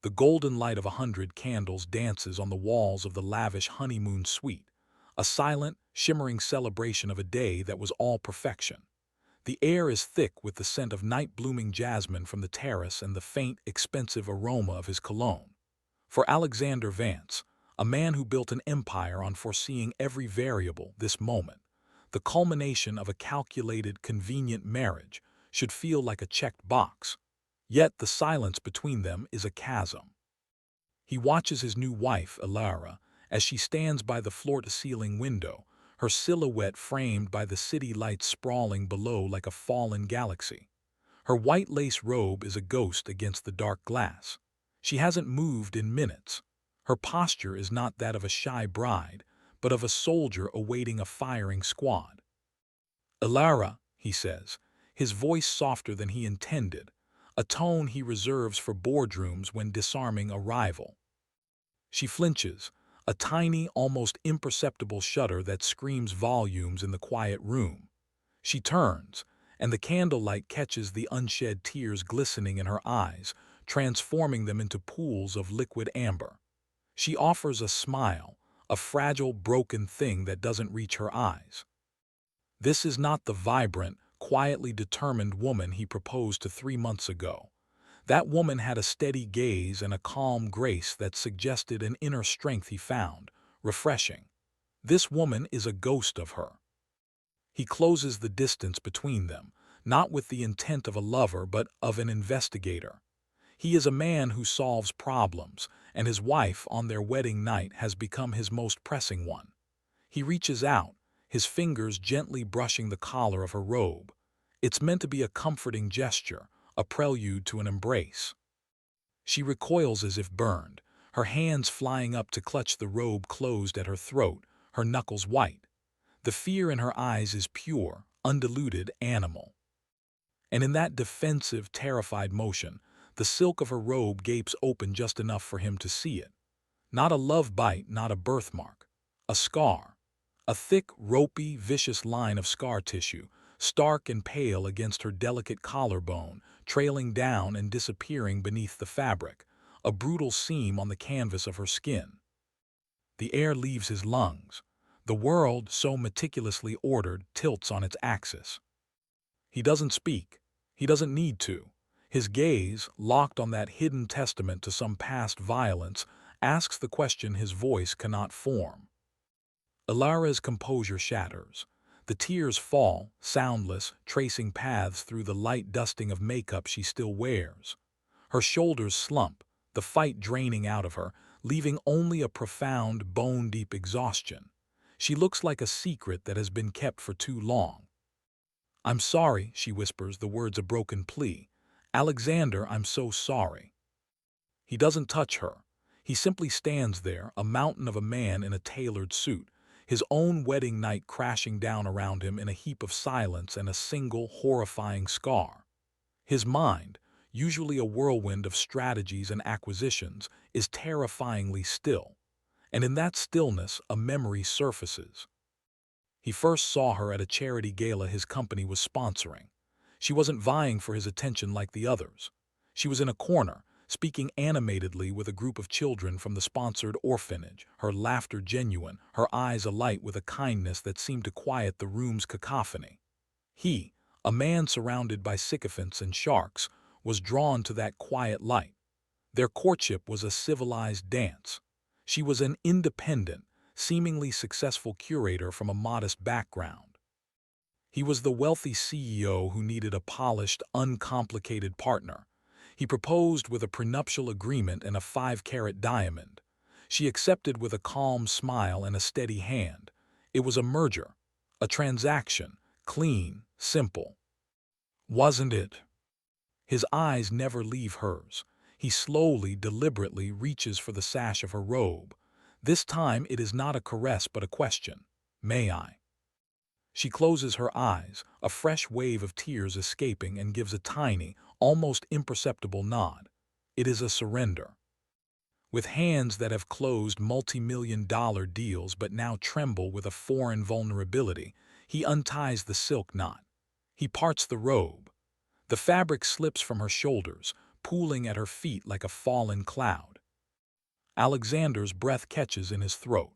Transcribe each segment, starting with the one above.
The golden light of 100 candles dances on the walls of the lavish honeymoon suite, a silent, shimmering celebration of a day that was all perfection. The air is thick with the scent of night-blooming jasmine from the terrace and the faint, expensive aroma of his cologne. For Alexander Vance, a man who built an empire on foreseeing every variable, this moment, the culmination of a calculated, convenient marriage, should feel like a checked box. Yet the silence between them is a chasm. He watches his new wife, Elara, as she stands by the floor-to-ceiling window, her silhouette framed by the city lights sprawling below like a fallen galaxy. Her white lace robe is a ghost against the dark glass. She hasn't moved in minutes. Her posture is not that of a shy bride, but of a soldier awaiting a firing squad. "Elara," he says, his voice softer than he intended, a tone he reserves for boardrooms when disarming a rival. She flinches, a tiny, almost imperceptible shudder that screams volumes in the quiet room. She turns, and the candlelight catches the unshed tears glistening in her eyes, transforming them into pools of liquid amber. She offers a smile, a fragile, broken thing that doesn't reach her eyes. This is not the vibrant, quietly determined woman he proposed to 3 months ago. That woman had a steady gaze and a calm grace that suggested an inner strength he found refreshing. This woman is a ghost of her. He closes the distance between them, not with the intent of a lover but of an investigator. He is a man who solves problems, and his wife on their wedding night has become his most pressing one. He reaches out, his fingers gently brushing the collar of her robe. It's meant to be a comforting gesture, a prelude to an embrace. She recoils as if burned, her hands flying up to clutch the robe closed at her throat, her knuckles white. The fear in her eyes is pure, undiluted, animal. And in that defensive, terrified motion, the silk of her robe gapes open just enough for him to see it. Not a love bite, not a birthmark. A scar. A thick, ropey, vicious line of scar tissue, stark and pale against her delicate collarbone, trailing down and disappearing beneath the fabric, a brutal seam on the canvas of her skin. The air leaves his lungs. The world, so meticulously ordered, tilts on its axis. He doesn't speak. He doesn't need to. His gaze, locked on that hidden testament to some past violence, asks the question his voice cannot form. Elara's composure shatters. The tears fall, soundless, tracing paths through the light dusting of makeup she still wears. Her shoulders slump, the fight draining out of her, leaving only a profound, bone-deep exhaustion. She looks like a secret that has been kept for too long. "I'm sorry," she whispers, the words a broken plea. "Alexander, I'm so sorry." He doesn't touch her. He simply stands there, a mountain of a man in a tailored suit, his own wedding night crashing down around him in a heap of silence and a single, horrifying scar. His mind, usually a whirlwind of strategies and acquisitions, is terrifyingly still. And in that stillness, a memory surfaces. He first saw her at a charity gala his company was sponsoring. She wasn't vying for his attention like the others. She was in a corner, speaking animatedly with a group of children from the sponsored orphanage, her laughter genuine, her eyes alight with a kindness that seemed to quiet the room's cacophony. He, a man surrounded by sycophants and sharks, was drawn to that quiet light. Their courtship was a civilized dance. She was an independent, seemingly successful curator from a modest background. He was the wealthy CEO who needed a polished, uncomplicated partner. He proposed with a prenuptial agreement and a 5-carat diamond. She accepted with a calm smile and a steady hand. It was a merger, a transaction, clean, simple. Wasn't it? His eyes never leave hers. He slowly, deliberately reaches for the sash of her robe. This time it is not a caress but a question. "May I?" She closes her eyes, a fresh wave of tears escaping, and gives a tiny, almost imperceptible nod. It is a surrender. With hands that have closed multi-million-dollar deals but now tremble with a foreign vulnerability, he unties the silk knot. He parts the robe. The fabric slips from her shoulders, pooling at her feet like a fallen cloud. Alexander's breath catches in his throat.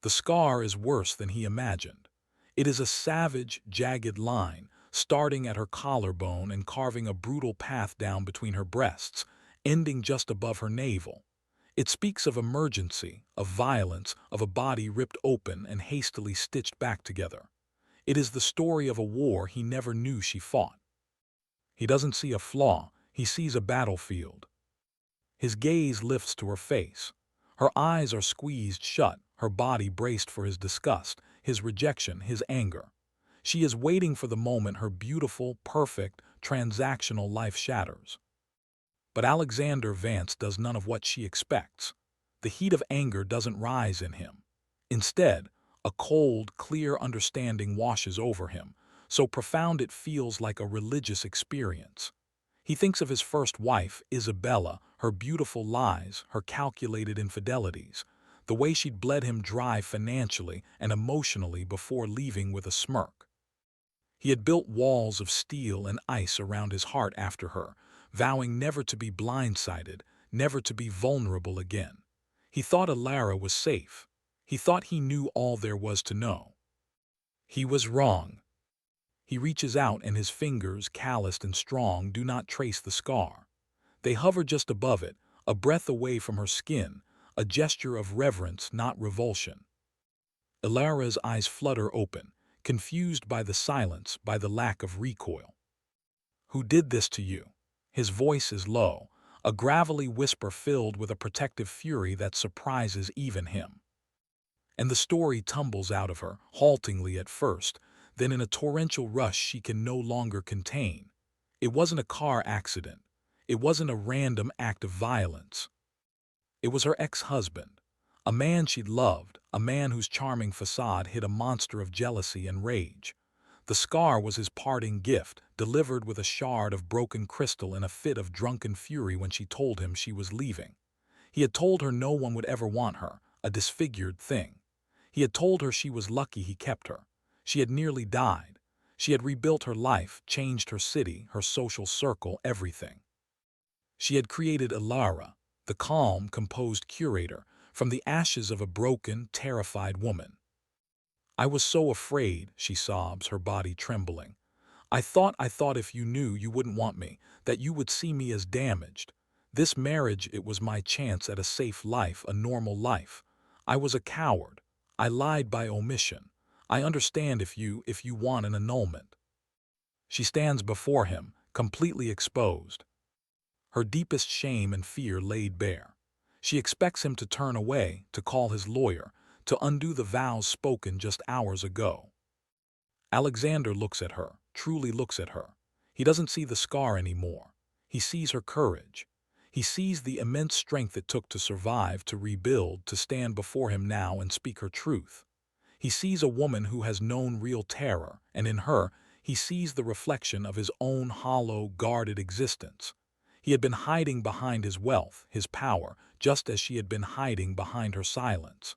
The scar is worse than he imagined. It is a savage, jagged line, starting at her collarbone and carving a brutal path down between her breasts, ending just above her navel. It speaks of emergency, of violence, of a body ripped open and hastily stitched back together. It is the story of a war he never knew she fought. He doesn't see a flaw, he sees a battlefield. His gaze lifts to her face. Her eyes are squeezed shut, her body braced for his disgust, his rejection, his anger. She is waiting for the moment her beautiful, perfect, transactional life shatters. But Alexander Vance does none of what she expects. The heat of anger doesn't rise in him. Instead, a cold, clear understanding washes over him, so profound it feels like a religious experience. He thinks of his first wife, Isabella, her beautiful lies, her calculated infidelities, the way she'd bled him dry financially and emotionally before leaving with a smirk. He had built walls of steel and ice around his heart after her, vowing never to be blindsided, never to be vulnerable again. He thought Alara was safe. He thought he knew all there was to know. He was wrong. He reaches out and his fingers, calloused and strong, do not trace the scar. They hover just above it, a breath away from her skin, a gesture of reverence, not revulsion. Alara's eyes flutter open, confused by the silence, by the lack of recoil. "Who did this to you?" His voice is low, a gravelly whisper filled with a protective fury that surprises even him. And the story tumbles out of her, haltingly at first, then in a torrential rush she can no longer contain. It wasn't a car accident. It wasn't a random act of violence. It was her ex-husband, a man she'd loved, a man whose charming facade hid a monster of jealousy and rage. The scar was his parting gift, delivered with a shard of broken crystal in a fit of drunken fury when she told him she was leaving. He had told her no one would ever want her, a disfigured thing. He had told her she was lucky he kept her. She had nearly died. She had rebuilt her life, changed her city, her social circle, everything. She had created Alara, the calm, composed curator, from the ashes of a broken, terrified woman. "I was so afraid," she sobs, her body trembling. I thought if you knew you wouldn't want me, that you would see me as damaged. This marriage, it was my chance at a safe life, a normal life. I was a coward. I lied by omission. I understand if you want an annulment." She stands before him, completely exposed. Her deepest shame and fear laid bare. She expects him to turn away, to call his lawyer, to undo the vows spoken just hours ago. Alexander looks at her, truly looks at her. He doesn't see the scar anymore. He sees her courage. He sees the immense strength it took to survive, to rebuild, to stand before him now and speak her truth. He sees a woman who has known real terror, and in her, he sees the reflection of his own hollow, guarded existence. He had been hiding behind his wealth, his power, just as she had been hiding behind her silence.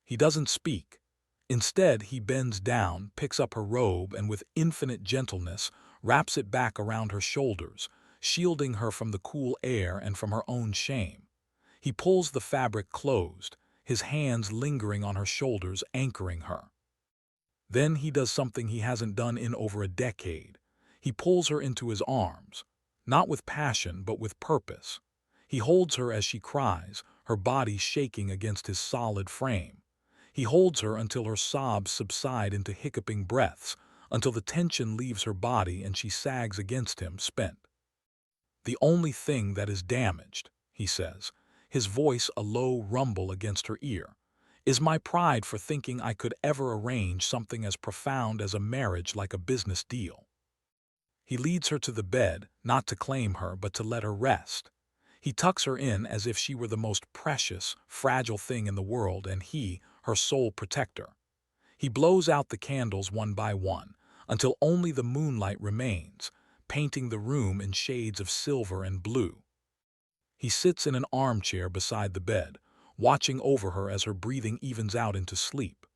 He doesn't speak. Instead, he bends down, picks up her robe, and with infinite gentleness, wraps it back around her shoulders, shielding her from the cool air and from her own shame. He pulls the fabric closed, his hands lingering on her shoulders, anchoring her. Then he does something he hasn't done in over a decade. He pulls her into his arms, not with passion, but with purpose. He holds her as she cries, her body shaking against his solid frame. He holds her until her sobs subside into hiccuping breaths, until the tension leaves her body and she sags against him, spent. "The only thing that is damaged," he says, his voice a low rumble against her ear, "is my pride for thinking I could ever arrange something as profound as a marriage like a business deal." He leads her to the bed, not to claim her, but to let her rest. He tucks her in as if she were the most precious, fragile thing in the world, and he, her sole protector. He blows out the candles one by one, until only the moonlight remains, painting the room in shades of silver and blue. He sits in an armchair beside the bed, watching over her as her breathing evens out into sleep.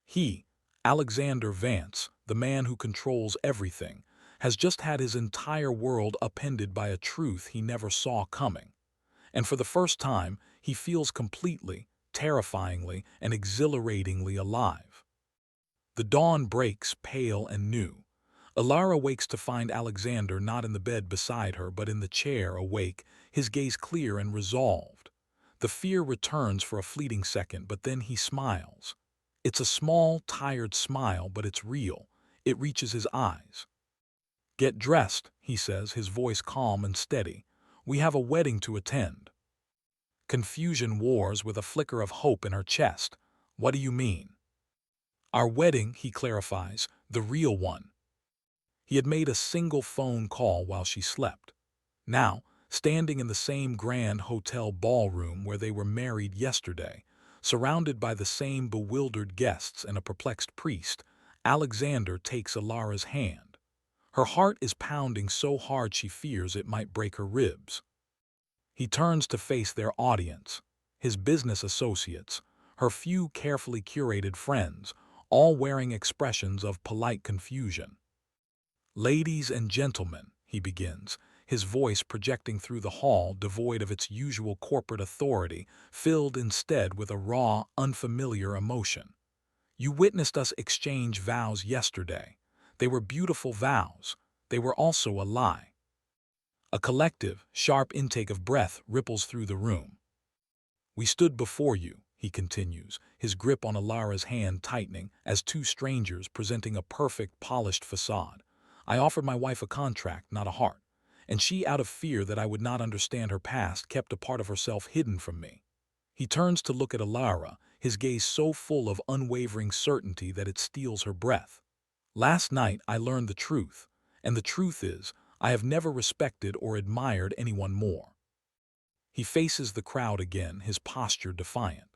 He, Alexander Vance, the man who controls everything, has just had his entire world upended by a truth he never saw coming. And for the first time, he feels completely, terrifyingly, and exhilaratingly alive. The dawn breaks, pale and new. Alara wakes to find Alexander not in the bed beside her, but in the chair, awake, his gaze clear and resolved. The fear returns for a fleeting second, but then he smiles. It's a small, tired smile, but it's real. It reaches his eyes. "Get dressed," he says, his voice calm and steady. "We have a wedding to attend." Confusion wars with a flicker of hope in her chest. "What do you mean?" "Our wedding," he clarifies, "the real one." He had made a single phone call while she slept. Now, standing in the same grand hotel ballroom where they were married yesterday, surrounded by the same bewildered guests and a perplexed priest, Alexander takes Alara's hand. Her heart is pounding so hard she fears it might break her ribs. He turns to face their audience, his business associates, her few carefully curated friends, all wearing expressions of polite confusion. "Ladies and gentlemen," he begins, his voice projecting through the hall devoid of its usual corporate authority, filled instead with a raw, unfamiliar emotion. "You witnessed us exchange vows yesterday. They were beautiful vows. They were also a lie." A collective, sharp intake of breath ripples through the room. "We stood before you," he continues, his grip on Alara's hand tightening, as two strangers presenting a perfect, polished facade. "I offered my wife a contract, not a heart. And she, out of fear that I would not understand her past, kept a part of herself hidden from me." He turns to look at Alara, his gaze so full of unwavering certainty that it steals her breath. "Last night I learned the truth, and the truth is, I have never respected or admired anyone more." He faces the crowd again, his posture defiant.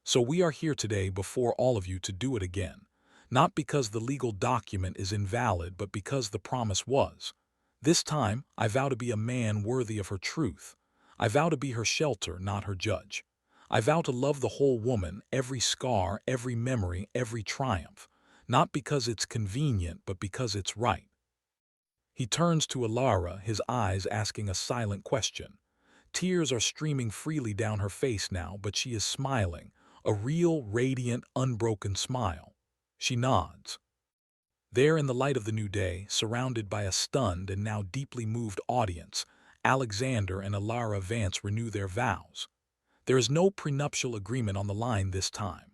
"So we are here today before all of you to do it again. Not because the legal document is invalid, but because the promise was. This time, I vow to be a man worthy of her truth. I vow to be her shelter, not her judge. I vow to love the whole woman, every scar, every memory, every triumph. Not because it's convenient, but because it's right." He turns to Alara, his eyes asking a silent question. Tears are streaming freely down her face now, but she is smiling, a real, radiant, unbroken smile. She nods. There in the light of the new day, surrounded by a stunned and now deeply moved audience, Alexander and Alara Vance renew their vows. There is no prenuptial agreement on the line this time.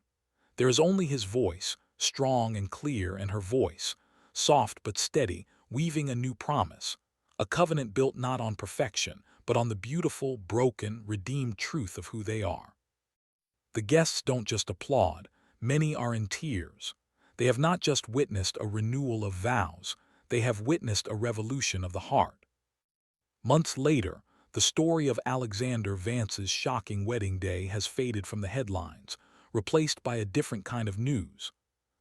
There is only his voice, strong and clear, and her voice, soft but steady, weaving a new promise, a covenant built not on perfection, but on the beautiful, broken, redeemed truth of who they are. The guests don't just applaud, many are in tears. They have not just witnessed a renewal of vows, they have witnessed a revolution of the heart. Months later, the story of Alexander Vance's shocking wedding day has faded from the headlines, replaced by a different kind of news.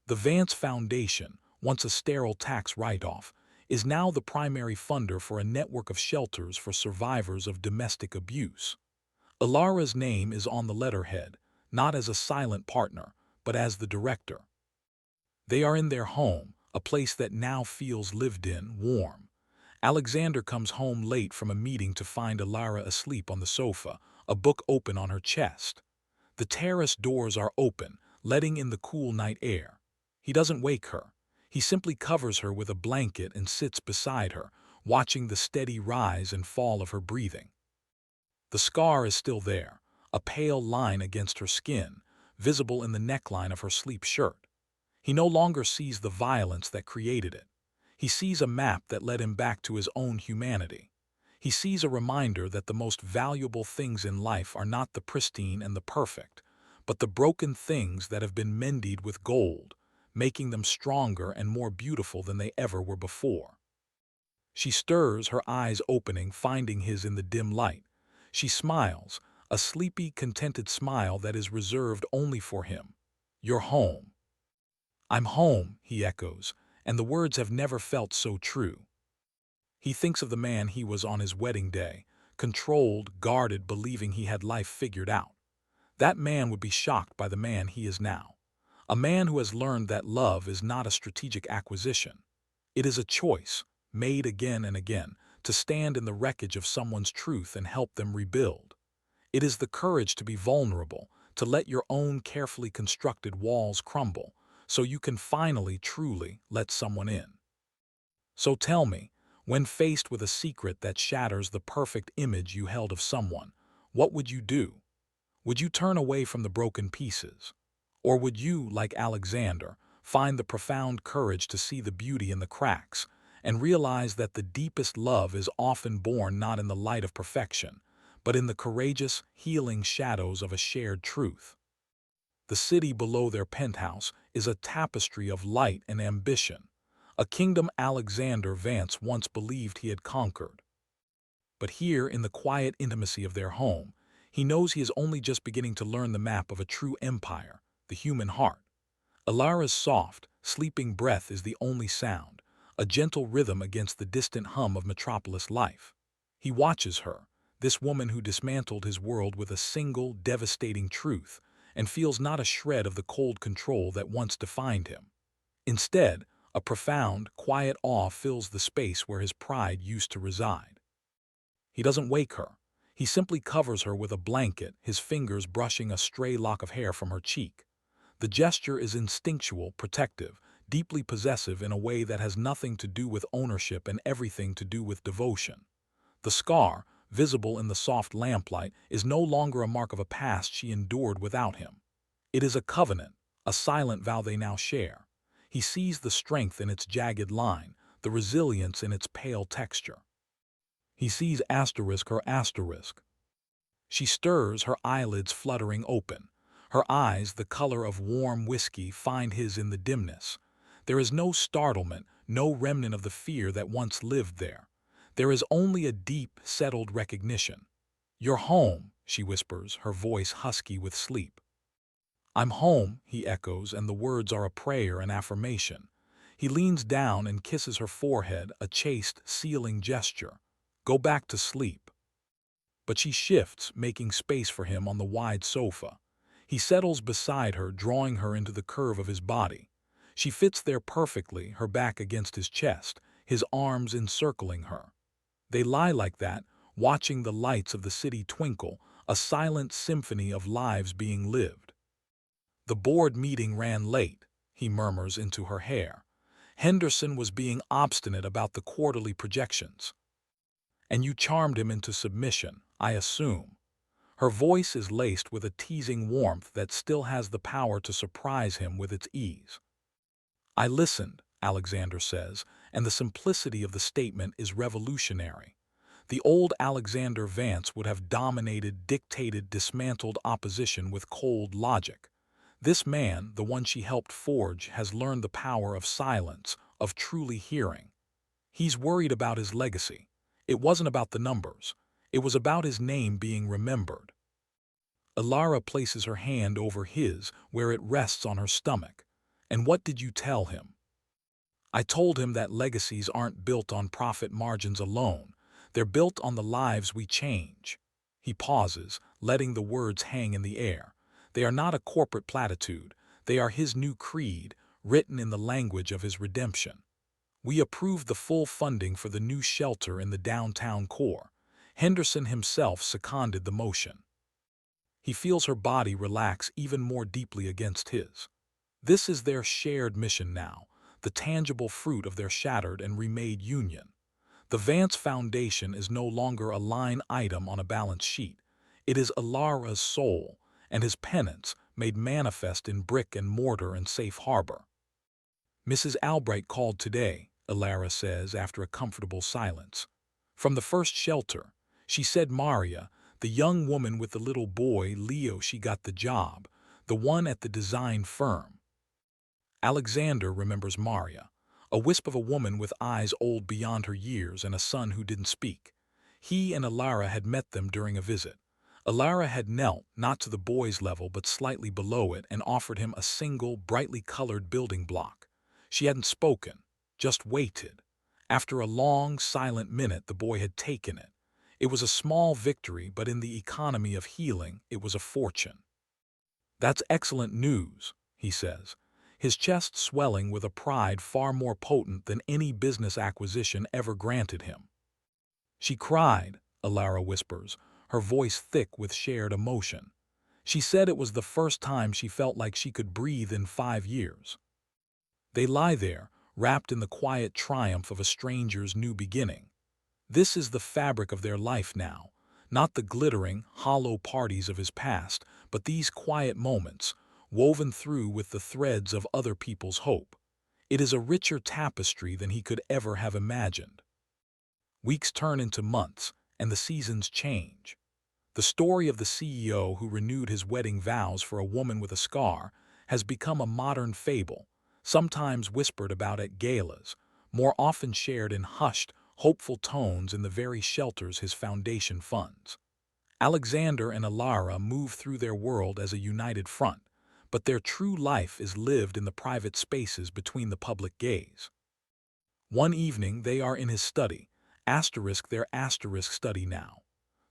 The Vance Foundation, once a sterile tax write-off, is now the primary funder for a network of shelters for survivors of domestic abuse. Alara's name is on the letterhead, not as a silent partner, but as the director. They are in their home, a place that now feels lived in, warm. Alexander comes home late from a meeting to find Alara asleep on the sofa, a book open on her chest. The terrace doors are open, letting in the cool night air. He doesn't wake her. He simply covers her with a blanket and sits beside her, watching the steady rise and fall of her breathing. The scar is still there, a pale line against her skin, visible in the neckline of her sleep shirt. He no longer sees the violence that created it. He sees a map that led him back to his own humanity. He sees a reminder that the most valuable things in life are not the pristine and the perfect, but the broken things that have been mended with gold, making them stronger and more beautiful than they ever were before. She stirs, her eyes opening, finding his in the dim light. She smiles, a sleepy, contented smile that is reserved only for him. "You're home." "I'm home," he echoes, and the words have never felt so true. He thinks of the man he was on his wedding day, controlled, guarded, believing he had life figured out. That man would be shocked by the man he is now. A man who has learned that love is not a strategic acquisition. It is a choice, made again and again, to stand in the wreckage of someone's truth and help them rebuild. It is the courage to be vulnerable, to let your own carefully constructed walls crumble, so you can finally, truly let someone in. So tell me, when faced with a secret that shatters the perfect image you held of someone, what would you do? Would you turn away from the broken pieces? Or would you, like Alexander, find the profound courage to see the beauty in the cracks and realize that the deepest love is often born not in the light of perfection, but in the courageous, healing shadows of a shared truth? The city below their penthouse is a tapestry of light and ambition, a kingdom Alexander Vance once believed he had conquered. But here, in the quiet intimacy of their home, he knows he is only just beginning to learn the map of a true empire, the human heart. Alara's soft, sleeping breath is the only sound, a gentle rhythm against the distant hum of metropolis life. He watches her, this woman who dismantled his world with a single, devastating truth, and feels not a shred of the cold control that once defined him. Instead, a profound, quiet awe fills the space where his pride used to reside. He doesn't wake her. He simply covers her with a blanket, his fingers brushing a stray lock of hair from her cheek. The gesture is instinctual, protective, deeply possessive in a way that has nothing to do with ownership and everything to do with devotion. The scar, visible in the soft lamplight, is no longer a mark of a past she endured without him. It is a covenant, a silent vow they now share. He sees the strength in its jagged line, the resilience in its pale texture. He sees her asterisk. She stirs, her eyelids fluttering open. Her eyes, the color of warm whiskey, find his in the dimness. There is no startlement, no remnant of the fear that once lived there. There is only a deep, settled recognition. "You're home," she whispers, her voice husky with sleep. "I'm home," he echoes, and the words are a prayer, an affirmation. He leans down and kisses her forehead, a chaste, sealing gesture. "Go back to sleep." But she shifts, making space for him on the wide sofa. He settles beside her, drawing her into the curve of his body. She fits there perfectly, her back against his chest, his arms encircling her. They lie like that, watching the lights of the city twinkle, a silent symphony of lives being lived. "The board meeting ran late," he murmurs into her hair. "Henderson was being obstinate about the quarterly projections. And you charmed him into submission, I assume." Her voice is laced with a teasing warmth that still has the power to surprise him with its ease. "I listened," Alexander says, and the simplicity of the statement is revolutionary. The old Alexander Vance would have dominated, dictated, dismantled opposition with cold logic. This man, the one she helped forge, has learned the power of silence, of truly hearing. He's worried about his legacy. It wasn't about the numbers. It was about his name being remembered. Alara places her hand over his, where it rests on her stomach. "And what did you tell him?" "I told him that legacies aren't built on profit margins alone. They're built on the lives we change." He pauses, letting the words hang in the air. They are not a corporate platitude. They are his new creed, written in the language of his redemption. "We approved the full funding for the new shelter in the downtown core. Henderson himself seconded the motion." He feels her body relax even more deeply against his. This is their shared mission now, the tangible fruit of their shattered and remade union. The Vance Foundation is no longer a line item on a balance sheet. It is Alara's soul, and his penance made manifest in brick and mortar and safe harbor. "Mrs. Albright called today," Alara says after a comfortable silence. "From the first shelter. She said Maria, the young woman with the little boy, Leo, she got the job, the one at the design firm." Alexander remembers Maria, a wisp of a woman with eyes old beyond her years and a son who didn't speak. He and Alara had met them during a visit. Alara had knelt, not to the boy's level but slightly below it, and offered him a single, brightly colored building block. She hadn't spoken, just waited. After a long, silent minute, the boy had taken it. It was a small victory, but in the economy of healing, it was a fortune. "That's excellent news," he says. his chest swelling with a pride far more potent than any business acquisition ever granted him. "She cried," Alara whispers, her voice thick with shared emotion. "She said it was the first time she felt like she could breathe in 5 years." They lie there, wrapped in the quiet triumph of a stranger's new beginning. This is the fabric of their life now, not the glittering, hollow parties of his past, but these quiet moments, woven through with the threads of other people's hope. It is a richer tapestry than he could ever have imagined. Weeks turn into months, and the seasons change. The story of the CEO who renewed his wedding vows for a woman with a scar has become a modern fable, sometimes whispered about at galas, more often shared in hushed, hopeful tones in the very shelters his foundation funds. Alexander and Alara move through their world as a united front, but their true life is lived in the private spaces between the public gaze. One evening they are in his study, their asterisk study now.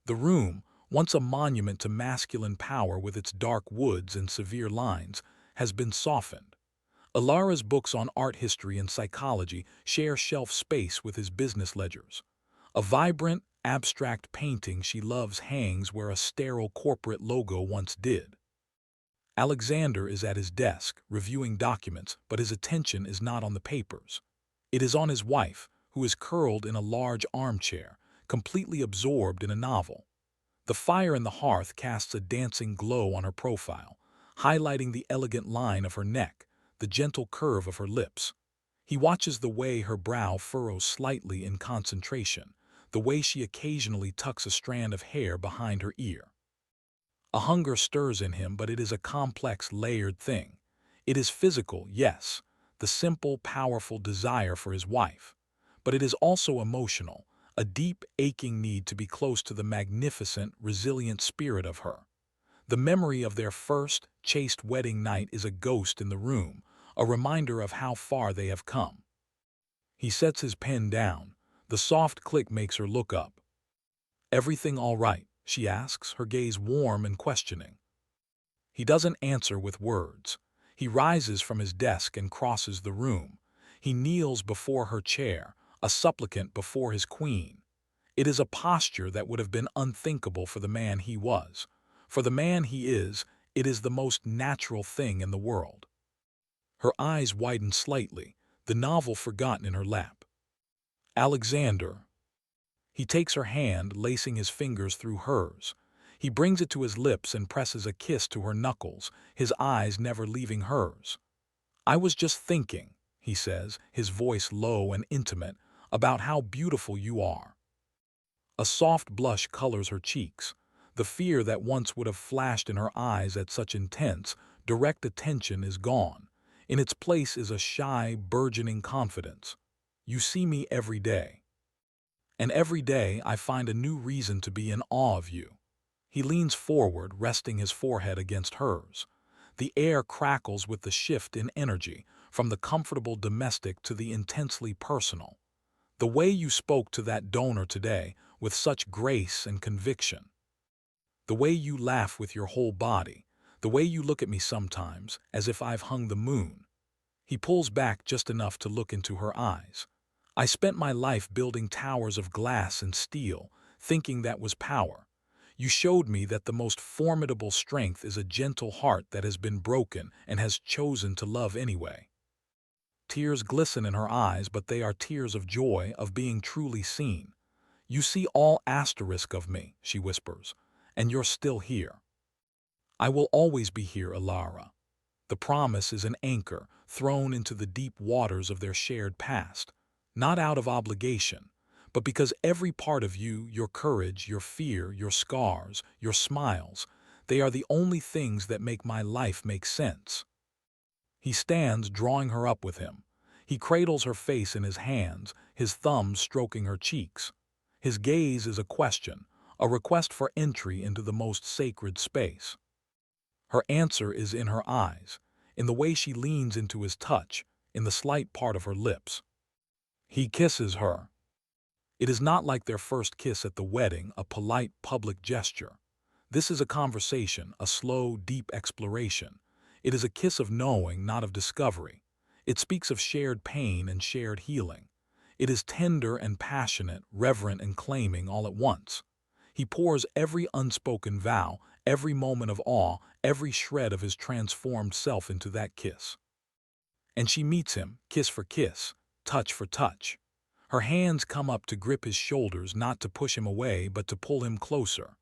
The room, once a monument to masculine power with its dark woods and severe lines, has been softened. Alara's books on art history and psychology share shelf space with his business ledgers. A vibrant, abstract painting she loves hangs where a sterile corporate logo once did. Alexander is at his desk, reviewing documents, but his attention is not on the papers. It is on his wife, who is curled in a large armchair, completely absorbed in a novel. The fire in the hearth casts a dancing glow on her profile, highlighting the elegant line of her neck, the gentle curve of her lips. He watches the way her brow furrows slightly in concentration, the way she occasionally tucks a strand of hair behind her ear. A hunger stirs in him, but it is a complex, layered thing. It is physical, yes, the simple, powerful desire for his wife. But it is also emotional, a deep, aching need to be close to the magnificent, resilient spirit of her. The memory of their first, chaste wedding night is a ghost in the room, a reminder of how far they have come. He sets his pen down. The soft click makes her look up. "Everything all right?" she asks, her gaze warm and questioning. He doesn't answer with words. He rises from his desk and crosses the room. He kneels before her chair, a supplicant before his queen. It is a posture that would have been unthinkable for the man he was. For the man he is, it is the most natural thing in the world. Her eyes widen slightly, the novel forgotten in her lap. "Alexander." He takes her hand, lacing his fingers through hers. He brings it to his lips and presses a kiss to her knuckles, his eyes never leaving hers. "I was just thinking," he says, his voice low and intimate, "about how beautiful you are." A soft blush colors her cheeks. The fear that once would have flashed in her eyes at such intense, direct attention is gone. In its place is a shy, burgeoning confidence. "You see me every day. And every day I find a new reason to be in awe of you." He leans forward, resting his forehead against hers. The air crackles with the shift in energy, from the comfortable domestic to the intensely personal. "The way you spoke to that donor today, with such grace and conviction. The way you laugh with your whole body. The way you look at me sometimes, as if I've hung the moon." He pulls back just enough to look into her eyes. "I spent my life building towers of glass and steel, thinking that was power. You showed me that the most formidable strength is a gentle heart that has been broken and has chosen to love anyway." Tears glisten in her eyes, but they are tears of joy, of being truly seen. "You see all asterisk of me," she whispers, "and you're still here." "I will always be here, Alara." The promise is an anchor, thrown into the deep waters of their shared past, not out of obligation, but because every part of you, your courage, your fear, your scars, your smiles, they are the only things that make my life make sense. He stands, drawing her up with him. He cradles her face in his hands, his thumbs stroking her cheeks. His gaze is a question, a request for entry into the most sacred space. Her answer is in her eyes, in the way she leans into his touch, in the slight part of her lips. He kisses her. It is not like their first kiss at the wedding, a polite public gesture. This is a conversation, a slow, deep exploration. It is a kiss of knowing, not of discovery. It speaks of shared pain and shared healing. It is tender and passionate, reverent and claiming all at once. He pours every unspoken vow, every moment of awe, every shred of his transformed self into that kiss. And she meets him, kiss for kiss, touch for touch. Her hands come up to grip his shoulders, not to push him away, but to pull him closer.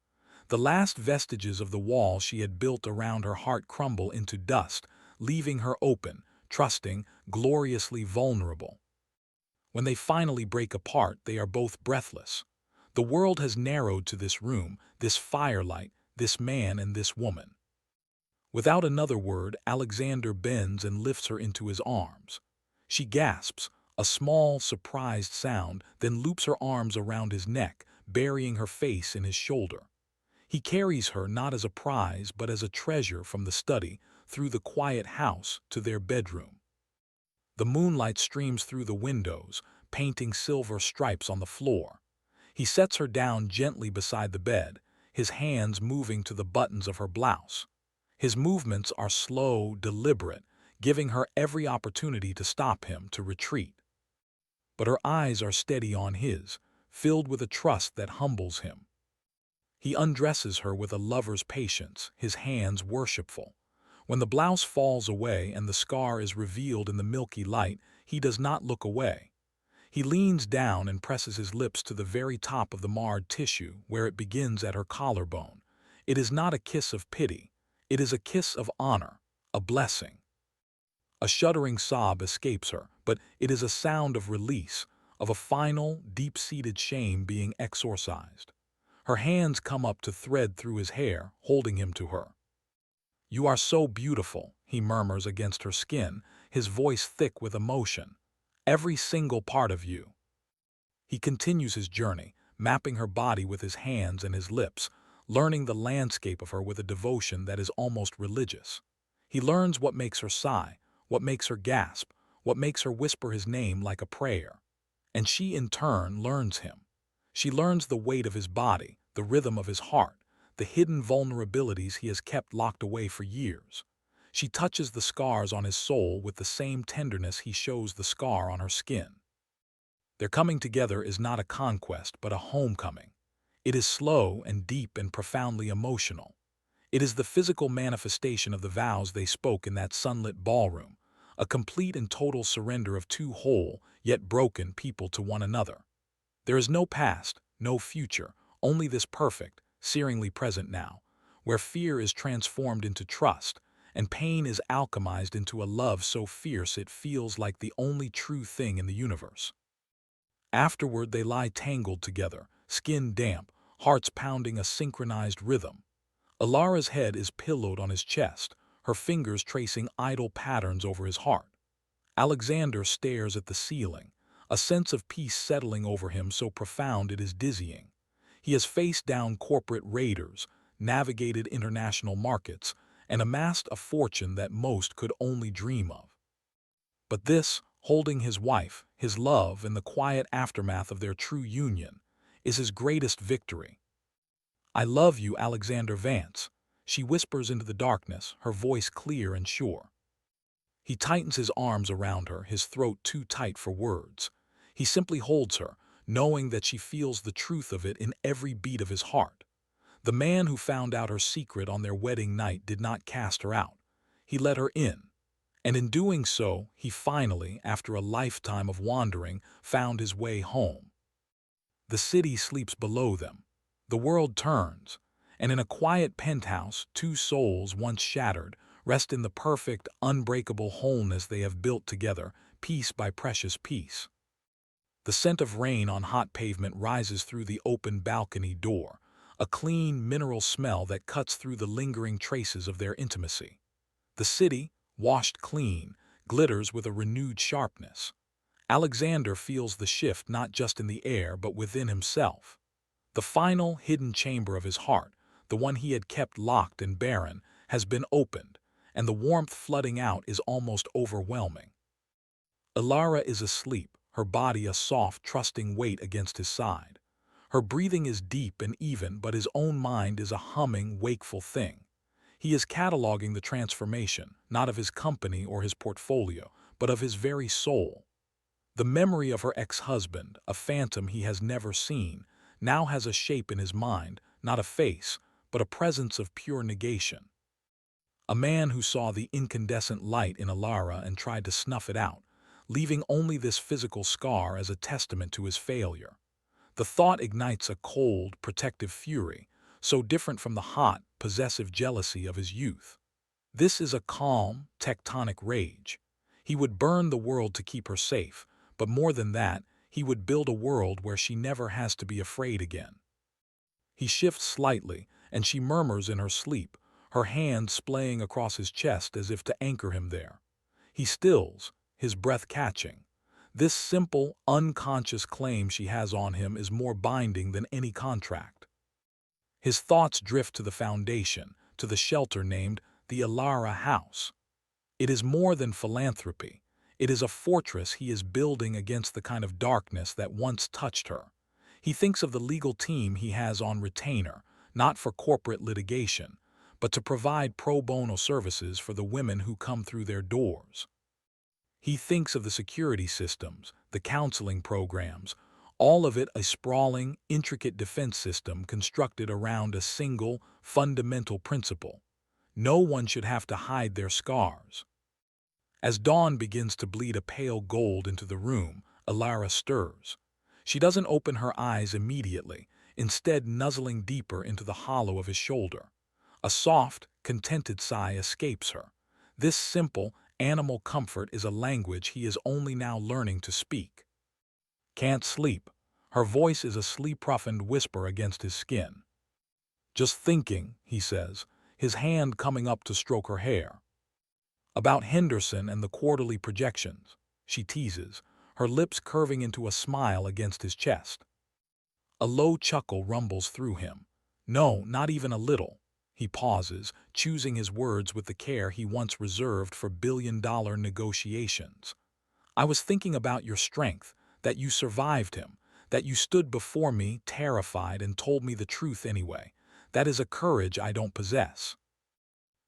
The last vestiges of the wall she had built around her heart crumble into dust, leaving her open, trusting, gloriously vulnerable. When they finally break apart, they are both breathless. The world has narrowed to this room, this firelight, this man and this woman. Without another word, Alexander bends and lifts her into his arms. She gasps, a small, surprised sound, then loops her arms around his neck, burying her face in his shoulder. He carries her not as a prize but as a treasure from the study, through the quiet house, to their bedroom. The moonlight streams through the windows, painting silver stripes on the floor. He sets her down gently beside the bed, his hands moving to the buttons of her blouse. His movements are slow, deliberate, giving her every opportunity to stop him, to retreat. But her eyes are steady on his, filled with a trust that humbles him. He undresses her with a lover's patience, his hands worshipful. When the blouse falls away and the scar is revealed in the milky light, he does not look away. He leans down and presses his lips to the very top of the marred tissue, where it begins at her collarbone. It is not a kiss of pity. It is a kiss of honor, a blessing. A shuddering sob escapes her, but it is a sound of release, of a final, deep-seated shame being exorcised. Her hands come up to thread through his hair, holding him to her. "You are so beautiful," he murmurs against her skin, his voice thick with emotion. "Every single part of you." He continues his journey, mapping her body with his hands and his lips, learning the landscape of her with a devotion that is almost religious. He learns what makes her sigh, what makes her gasp, what makes her whisper his name like a prayer. And she, in turn, learns him. She learns the weight of his body, the rhythm of his heart, the hidden vulnerabilities he has kept locked away for years. She touches the scars on his soul with the same tenderness he shows the scar on her skin. Their coming together is not a conquest, but a homecoming. It is slow and deep and profoundly emotional. It is the physical manifestation of the vows they spoke in that sunlit ballroom, a complete and total surrender of two whole, yet broken people to one another. There is no past, no future, only this perfect, searingly present now, where fear is transformed into trust, and pain is alchemized into a love so fierce it feels like the only true thing in the universe. Afterward, they lie tangled together, skin damp, hearts pounding a synchronized rhythm. Alara's head is pillowed on his chest, her fingers tracing idle patterns over his heart. Alexander stares at the ceiling, a sense of peace settling over him so profound it is dizzying. He has faced down corporate raiders, navigated international markets, and amassed a fortune that most could only dream of. But this, holding his wife, his love, in the quiet aftermath of their true union, is his greatest victory. "I love you, Alexander Vance," she whispers into the darkness, her voice clear and sure. He tightens his arms around her, his throat too tight for words. He simply holds her, knowing that she feels the truth of it in every beat of his heart. The man who found out her secret on their wedding night did not cast her out. He let her in. And in doing so, he finally, after a lifetime of wandering, found his way home. The city sleeps below them. The world turns, and in a quiet penthouse, two souls once shattered rest in the perfect, unbreakable wholeness they have built together, piece by precious piece. The scent of rain on hot pavement rises through the open balcony door, a clean, mineral smell that cuts through the lingering traces of their intimacy. The city, washed clean, glitters with a renewed sharpness. Alexander feels the shift not just in the air but within himself. The final, hidden chamber of his heart, the one he had kept locked and barren, has been opened, and the warmth flooding out is almost overwhelming. Alara is asleep, her body a soft, trusting weight against his side. Her breathing is deep and even, but his own mind is a humming, wakeful thing. He is cataloging the transformation, not of his company or his portfolio, but of his very soul. The memory of her ex-husband, a phantom he has never seen, now has a shape in his mind, not a face, but a presence of pure negation. A man who saw the incandescent light in Alara and tried to snuff it out, leaving only this physical scar as a testament to his failure. The thought ignites a cold, protective fury, so different from the hot, possessive jealousy of his youth. This is a calm, tectonic rage. He would burn the world to keep her safe, but more than that, he would build a world where she never has to be afraid again. He shifts slightly, and she murmurs in her sleep, her hand splaying across his chest as if to anchor him there. He stills, his breath catching. This simple, unconscious claim she has on him is more binding than any contract. His thoughts drift to the foundation, to the shelter named the Alara House. It is more than philanthropy. It is a fortress he is building against the kind of darkness that once touched her. He thinks of the legal team he has on retainer, not for corporate litigation, but to provide pro bono services for the women who come through their doors. He thinks of the security systems, the counseling programs, all of it a sprawling, intricate defense system constructed around a single, fundamental principle. No one should have to hide their scars. As dawn begins to bleed a pale gold into the room, Alara stirs. She doesn't open her eyes immediately, instead nuzzling deeper into the hollow of his shoulder. A soft, contented sigh escapes her. This simple, animal comfort is a language he is only now learning to speak. Can't sleep. Her voice is a sleep-roughened whisper against his skin. Just thinking, he says, his hand coming up to stroke her hair. About Henderson and the quarterly projections, she teases, her lips curving into a smile against his chest. A low chuckle rumbles through him. No, not even a little. He pauses, choosing his words with the care he once reserved for billion-dollar negotiations. I was thinking about your strength, that you survived him, that you stood before me terrified and told me the truth anyway. That is a courage I don't possess.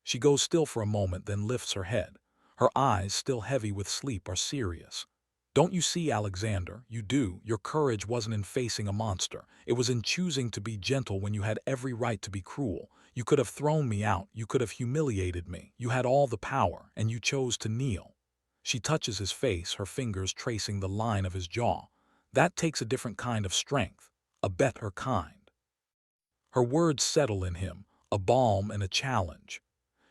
She goes still for a moment, then lifts her head. Her eyes, still heavy with sleep, are serious. Don't you see, Alexander? You do. Your courage wasn't in facing a monster. It was in choosing to be gentle when you had every right to be cruel. You could have thrown me out. You could have humiliated me. You had all the power, and you chose to kneel. She touches his face, her fingers tracing the line of his jaw. That takes a different kind of strength, a better kind. Her words settle in him, a balm and a challenge.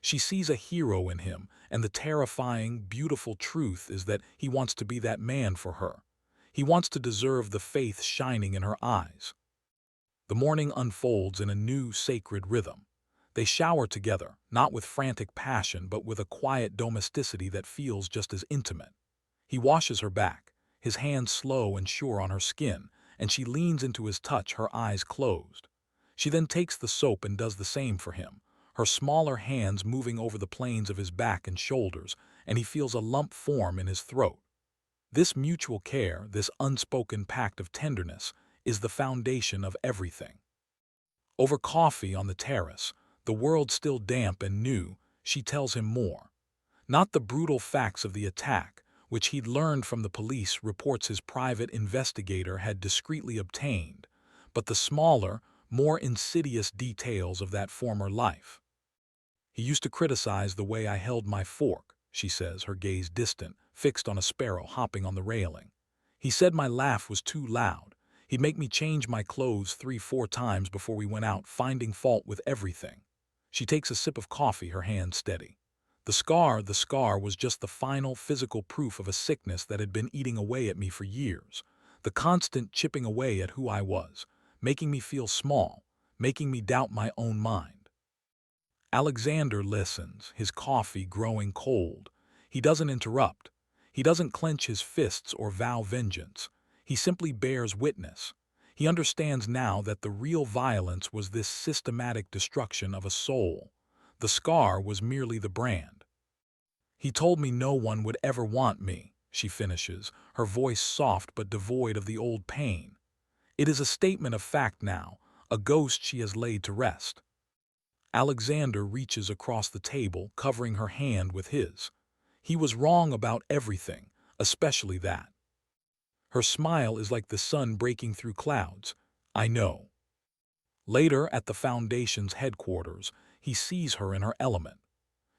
She sees a hero in him, and the terrifying, beautiful truth is that he wants to be that man for her. He wants to deserve the faith shining in her eyes. The morning unfolds in a new, sacred rhythm. They shower together, not with frantic passion, but with a quiet domesticity that feels just as intimate. He washes her back, his hands slow and sure on her skin, and she leans into his touch, her eyes closed. She then takes the soap and does the same for him, her smaller hands moving over the planes of his back and shoulders, and he feels a lump form in his throat. This mutual care, this unspoken pact of tenderness, is the foundation of everything. Over coffee on the terrace, the world still damp and new, she tells him more. Not the brutal facts of the attack, which he'd learned from the police reports his private investigator had discreetly obtained, but the smaller, more insidious details of that former life. He used to criticize the way I held my fork, she says, her gaze distant, fixed on a sparrow hopping on the railing. He said my laugh was too loud. He'd make me change my clothes 3-4 times before we went out, finding fault with everything. She takes a sip of coffee, her hand steady. The scar was just the final physical proof of a sickness that had been eating away at me for years. The constant chipping away at who I was, making me feel small, making me doubt my own mind. Alexander listens, his coffee growing cold. He doesn't interrupt. He doesn't clench his fists or vow vengeance. He simply bears witness. He understands now that the real violence was this systematic destruction of a soul. The scar was merely the brand. He told me no one would ever want me, she finishes, her voice soft but devoid of the old pain. It is a statement of fact now, a ghost she has laid to rest. Alexander reaches across the table, covering her hand with his. He was wrong about everything, especially that. Her smile is like the sun breaking through clouds. I know. Later, at the Foundation's headquarters, he sees her in her element.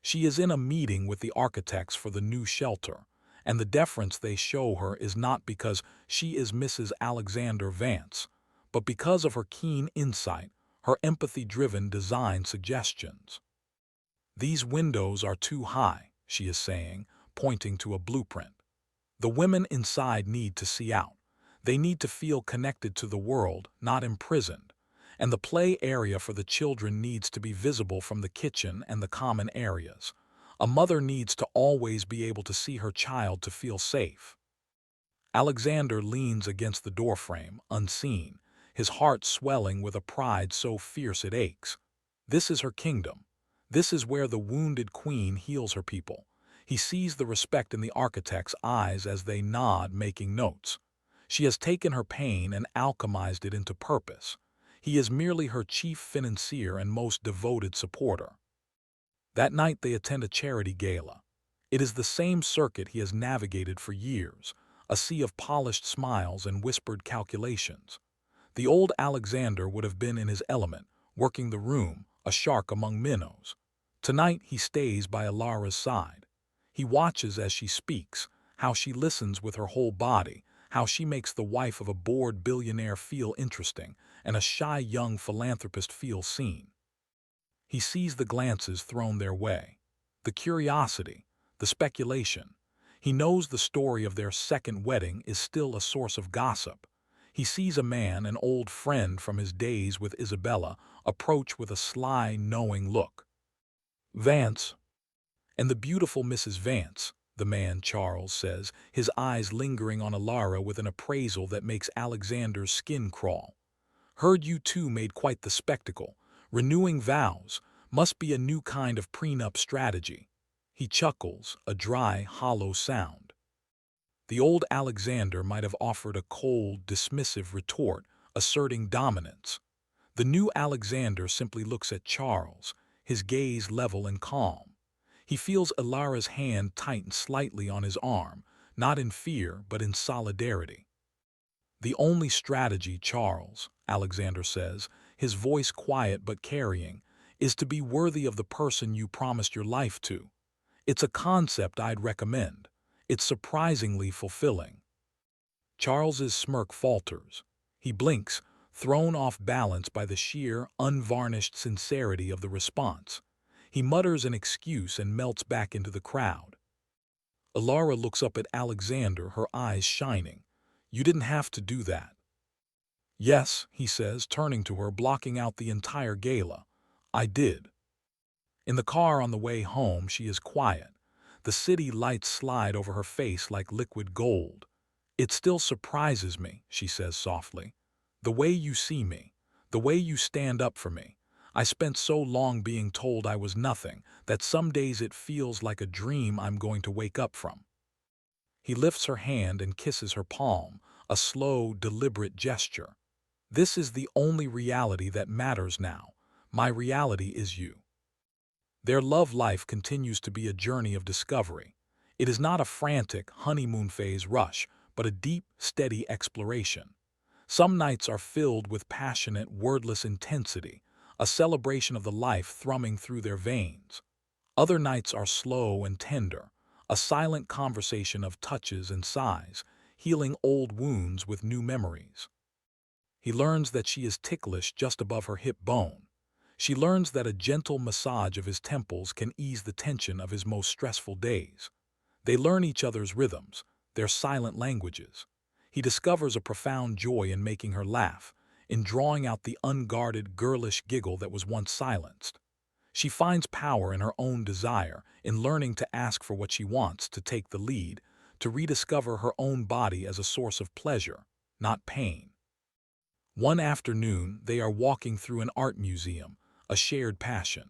She is in a meeting with the architects for the new shelter, and the deference they show her is not because she is Mrs. Alexander Vance, but because of her keen insight, her empathy-driven design suggestions. These windows are too high, she is saying, pointing to a blueprint. The women inside need to see out. They need to feel connected to the world, not imprisoned. And the play area for the children needs to be visible from the kitchen and the common areas. A mother needs to always be able to see her child to feel safe. Alexander leans against the doorframe, unseen, his heart swelling with a pride so fierce it aches. This is her kingdom. This is where the wounded queen heals her people. He sees the respect in the architect's eyes as they nod, making notes. She has taken her pain and alchemized it into purpose. He is merely her chief financier and most devoted supporter. That night they attend a charity gala. It is the same circuit he has navigated for years, a sea of polished smiles and whispered calculations. The old Alexander would have been in his element, working the room, a shark among minnows. Tonight he stays by Alara's side. He watches as she speaks, how she listens with her whole body, how she makes the wife of a bored billionaire feel interesting and a shy young philanthropist feel seen. He sees the glances thrown their way, the curiosity, the speculation. He knows the story of their second wedding is still a source of gossip. He sees a man, an old friend from his days with Isabella, approach with a sly, knowing look. Vance, and the beautiful Mrs. Vance, the man, Charles, says, his eyes lingering on Alara with an appraisal that makes Alexander's skin crawl. Heard you two made quite the spectacle. Renewing vows must be a new kind of prenup strategy. He chuckles, a dry, hollow sound. The old Alexander might have offered a cold, dismissive retort, asserting dominance. The new Alexander simply looks at Charles, his gaze level and calm. He feels Alara's hand tighten slightly on his arm, not in fear but in solidarity. The only strategy, Charles, Alexander says, his voice quiet but carrying, is to be worthy of the person you promised your life to. It's a concept I'd recommend. It's surprisingly fulfilling. Charles's smirk falters. He blinks, thrown off balance by the sheer, unvarnished sincerity of the response. He mutters an excuse and melts back into the crowd. Alara looks up at Alexander, her eyes shining. You didn't have to do that. Yes, he says, turning to her, blocking out the entire gala. I did. In the car on the way home, she is quiet. The city lights slide over her face like liquid gold. It still surprises me, she says softly. The way you see me, the way you stand up for me. I spent so long being told I was nothing that some days it feels like a dream I'm going to wake up from. He lifts her hand and kisses her palm, a slow, deliberate gesture. This is the only reality that matters now. My reality is you. Their love life continues to be a journey of discovery. It is not a frantic, honeymoon phase rush, but a deep, steady exploration. Some nights are filled with passionate, wordless intensity, a celebration of the life thrumming through their veins. Other nights are slow and tender, a silent conversation of touches and sighs, healing old wounds with new memories. He learns that she is ticklish just above her hip bone. She learns that a gentle massage of his temples can ease the tension of his most stressful days. They learn each other's rhythms, their silent languages. He discovers a profound joy in making her laugh, in drawing out the unguarded, girlish giggle that was once silenced. She finds power in her own desire, in learning to ask for what she wants, to take the lead, to rediscover her own body as a source of pleasure, not pain. One afternoon, they are walking through an art museum, a shared passion.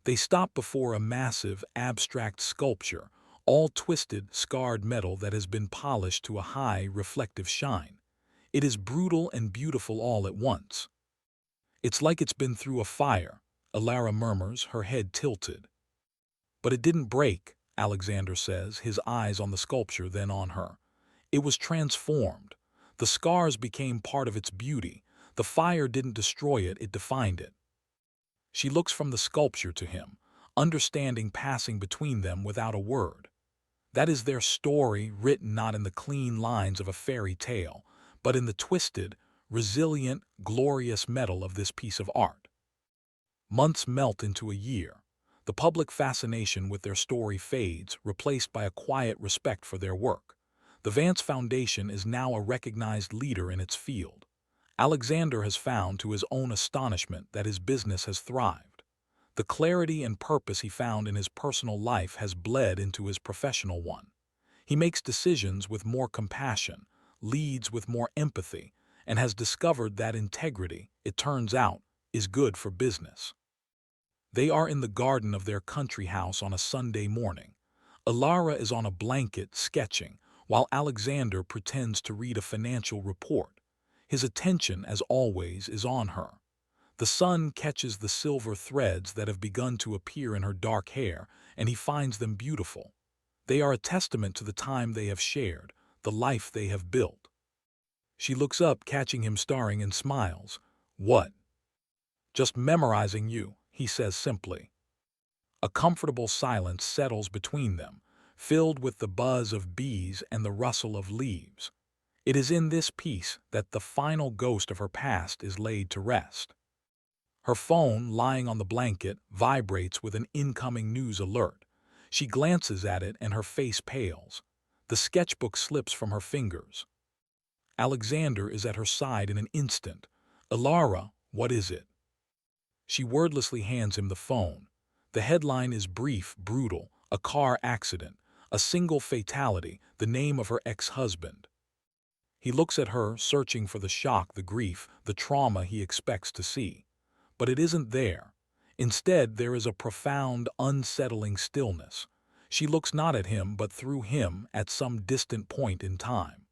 They stop before a massive, abstract sculpture, all twisted, scarred metal that has been polished to a high, reflective shine. It is brutal and beautiful all at once. It's like it's been through a fire, Alara murmurs, her head tilted. But it didn't break, Alexander says, his eyes on the sculpture, then on her. It was transformed. The scars became part of its beauty. The fire didn't destroy it, it defined it. She looks from the sculpture to him, understanding passing between them without a word. That is their story, written not in the clean lines of a fairy tale, but in the twisted, resilient, glorious metal of this piece of art. Months melt into a year. The public fascination with their story fades, replaced by a quiet respect for their work. The Vance Foundation is now a recognized leader in its field. Alexander has found, to his own astonishment, that his business has thrived. The clarity and purpose he found in his personal life has bled into his professional one. He makes decisions with more compassion, leads with more empathy, and has discovered that integrity, it turns out, is good for business. They are in the garden of their country house on a Sunday morning. Alara is on a blanket sketching, while Alexander pretends to read a financial report. His attention, as always, is on her. The sun catches the silver threads that have begun to appear in her dark hair, and he finds them beautiful. They are a testament to the time they have shared, the life they have built. She looks up, catching him staring, and smiles. "What?" "Just memorizing you," he says simply. A comfortable silence settles between them, filled with the buzz of bees and the rustle of leaves. It is in this piece that the final ghost of her past is laid to rest. Her phone, lying on the blanket, vibrates with an incoming news alert. She glances at it and her face pales. The sketchbook slips from her fingers. Alexander is at her side in an instant. "Alara, what is it?" She wordlessly hands him the phone. The headline is brief, brutal: a car accident, a single fatality, the name of her ex-husband. He looks at her, searching for the shock, the grief, the trauma he expects to see. But it isn't there. Instead, there is a profound, unsettling stillness. She looks not at him, but through him, at some distant point in time.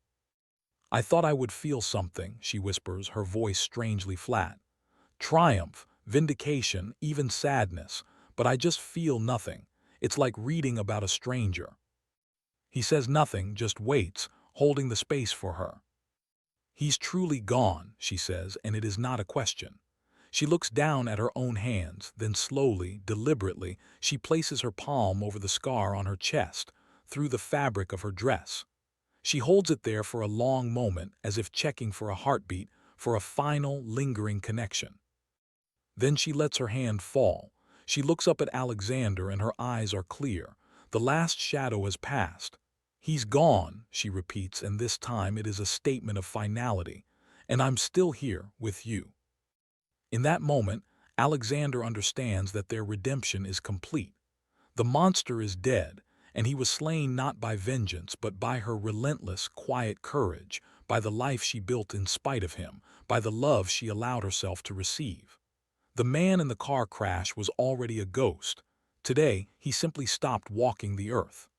"I thought I would feel something," she whispers, her voice strangely flat. "Triumph, vindication, even sadness, but I just feel nothing. It's like reading about a stranger." He says nothing, just waits, holding the space for her. "He's truly gone," she says, and it is not a question. She looks down at her own hands, then slowly, deliberately, she places her palm over the scar on her chest, through the fabric of her dress. She holds it there for a long moment, as if checking for a heartbeat, for a final, lingering connection. Then she lets her hand fall. She looks up at Alexander and her eyes are clear. The last shadow has passed. "He's gone," she repeats, and this time it is a statement of finality. "And I'm still here, with you." In that moment, Alexander understands that their redemption is complete. The monster is dead, and he was slain not by vengeance, but by her relentless, quiet courage, by the life she built in spite of him, by the love she allowed herself to receive. The man in the car crash was already a ghost. Today, he simply stopped walking the earth.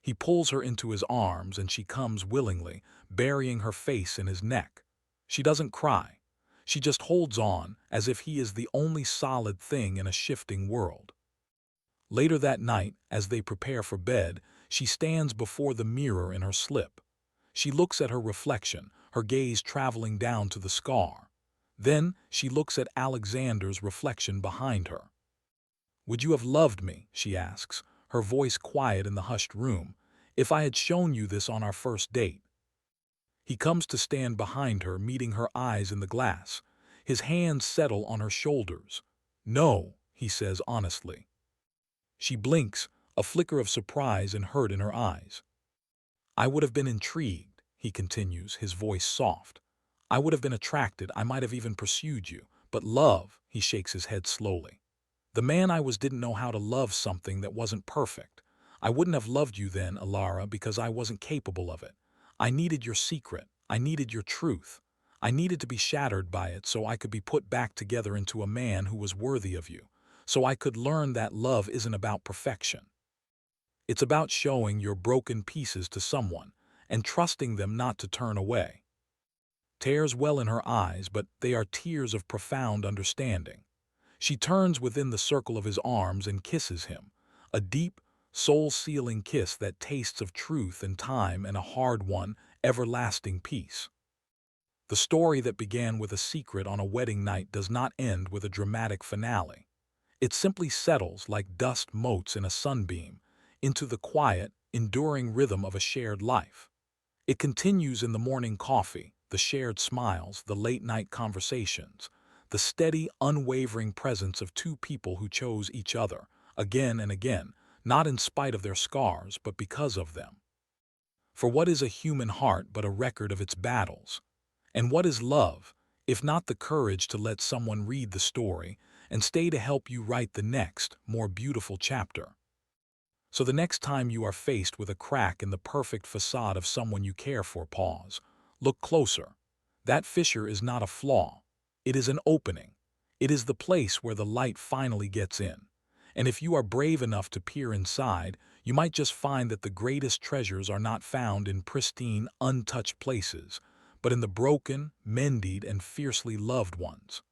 He pulls her into his arms, and she comes willingly, burying her face in his neck. She doesn't cry. She just holds on, as if he is the only solid thing in a shifting world. Later that night, as they prepare for bed, she stands before the mirror in her slip. She looks at her reflection, her gaze traveling down to the scar. Then she looks at Alexander's reflection behind her. "Would you have loved me?" she asks, her voice quiet in the hushed room, "if I had shown you this on our first date?" He comes to stand behind her, meeting her eyes in the glass. His hands settle on her shoulders. "No," he says honestly. She blinks, a flicker of surprise and hurt in her eyes. "I would have been intrigued," he continues, his voice soft. "I would have been attracted, I might have even pursued you. But love," he shakes his head slowly. "The man I was didn't know how to love something that wasn't perfect. I wouldn't have loved you then, Alara, because I wasn't capable of it. I needed your secret. I needed your truth. I needed to be shattered by it so I could be put back together into a man who was worthy of you. So I could learn that love isn't about perfection. It's about showing your broken pieces to someone and trusting them not to turn away." Tears well in her eyes, but they are tears of profound understanding. She turns within the circle of his arms and kisses him, a deep, soul-sealing kiss that tastes of truth and time and a hard-won, everlasting peace. The story that began with a secret on a wedding night does not end with a dramatic finale. It simply settles like dust motes in a sunbeam into the quiet, enduring rhythm of a shared life. It continues in the morning coffee, the shared smiles, the late-night conversations, the steady, unwavering presence of two people who chose each other, again and again, not in spite of their scars, but because of them. For what is a human heart but a record of its battles? And what is love, if not the courage to let someone read the story and stay to help you write the next, more beautiful chapter? So the next time you are faced with a crack in the perfect facade of someone you care for, pause. Look closer. That fissure is not a flaw. It is an opening. It is the place where the light finally gets in. And if you are brave enough to peer inside, you might just find that the greatest treasures are not found in pristine, untouched places, but in the broken, mended, and fiercely loved ones.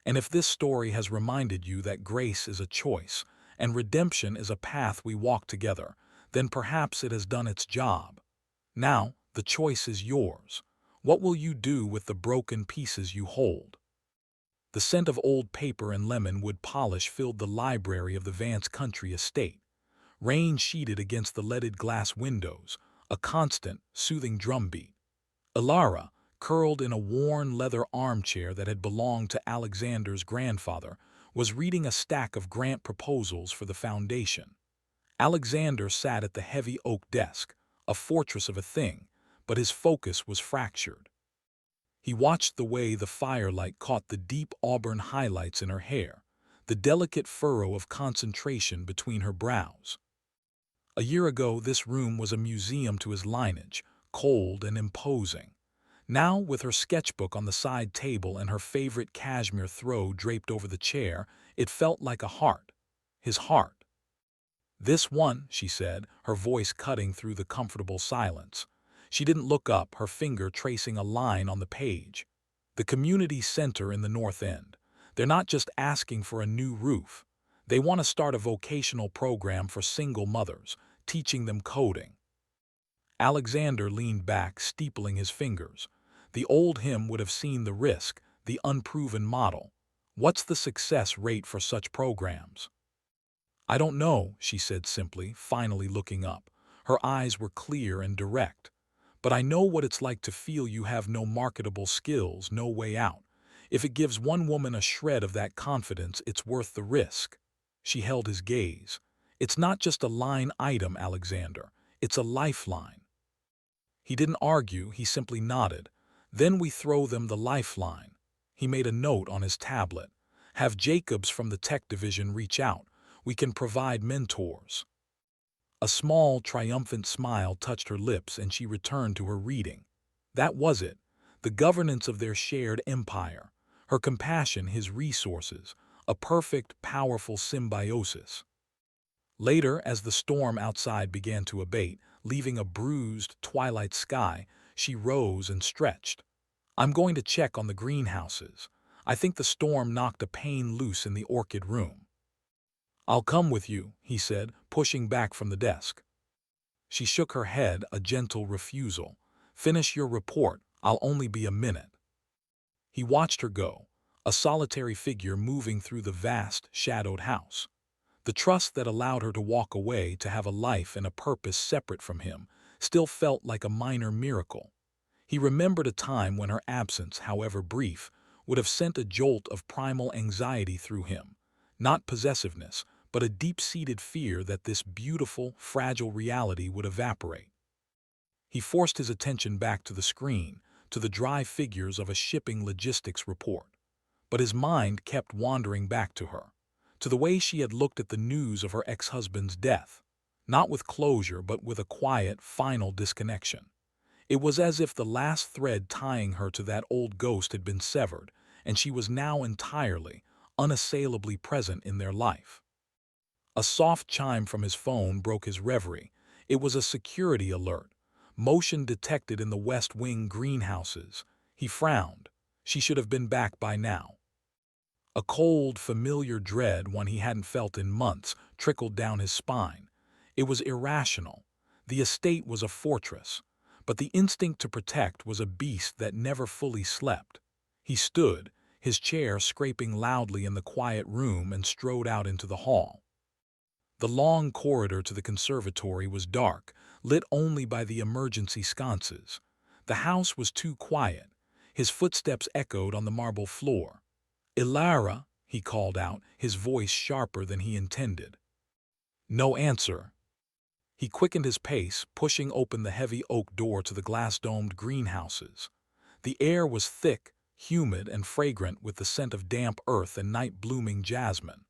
And if this story has reminded you that grace is a choice, and redemption is a path we walk together, then perhaps it has done its job. Now, the choice is yours. What will you do with the broken pieces you hold? The scent of old paper and lemon wood polish filled the library of the Vance Country Estate. Rain sheeted against the leaded glass windows, a constant, soothing drumbeat. Ilara, curled in a worn leather armchair that had belonged to Alexander's grandfather, was reading a stack of grant proposals for the foundation. Alexander sat at the heavy oak desk, a fortress of a thing, but his focus was fractured. He watched the way the firelight caught the deep auburn highlights in her hair, the delicate furrow of concentration between her brows. A year ago, this room was a museum to his lineage, cold and imposing. Now, with her sketchbook on the side table and her favorite cashmere throw draped over the chair, it felt like a heart. His heart. "This one," she said, her voice cutting through the comfortable silence. She didn't look up, her finger tracing a line on the page. "The community center in the North End. They're not just asking for a new roof. They want to start a vocational program for single mothers, teaching them coding." Alexander leaned back, steepling his fingers. The old him would have seen the risk, the unproven model. What's the success rate for such programs? "I don't know," she said simply, finally looking up. Her eyes were clear and direct. "But I know what it's like to feel you have no marketable skills, no way out. If it gives one woman a shred of that confidence, it's worth the risk." She held his gaze. "It's not just a line item, Alexander. It's a lifeline." He didn't argue, he simply nodded. "Then we throw them the lifeline." He made a note on his tablet. "Have Jacobs from the tech division reach out. We can provide mentors." A small, triumphant smile touched her lips and she returned to her reading. That was it. The governance of their shared empire. Her compassion, his resources. A perfect, powerful symbiosis. Later, as the storm outside began to abate, leaving a bruised, twilight sky, she rose and stretched. "I'm going to check on the greenhouses. I think the storm knocked a pane loose in the orchid room." "I'll come with you," he said, pushing back from the desk. She shook her head, a gentle refusal. "Finish your report. I'll only be a minute." He watched her go, a solitary figure moving through the vast, shadowed house. The trust that allowed her to walk away, to have a life and a purpose separate from him, still felt like a minor miracle. He remembered a time when her absence, however brief, would have sent a jolt of primal anxiety through him. Not possessiveness, but a deep-seated fear that this beautiful, fragile reality would evaporate. He forced his attention back to the screen, to the dry figures of a shipping logistics report. But his mind kept wandering back to her, to the way she had looked at the news of her ex-husband's death, not with closure but with a quiet, final disconnection. It was as if the last thread tying her to that old ghost had been severed, and she was now entirely, unassailably present in their life. A soft chime from his phone broke his reverie. It was a security alert. Motion detected in the West Wing greenhouses. He frowned. She should have been back by now. A cold, familiar dread, one he hadn't felt in months, trickled down his spine. It was irrational. The estate was a fortress, but the instinct to protect was a beast that never fully slept. He stood, his chair scraping loudly in the quiet room, and strode out into the hall. The long corridor to the conservatory was dark, lit only by the emergency sconces. The house was too quiet. His footsteps echoed on the marble floor. "Ilara," he called out, his voice sharper than he intended. No answer. He quickened his pace, pushing open the heavy oak door to the glass-domed greenhouses. The air was thick, humid, and fragrant with the scent of damp earth and night-blooming jasmine.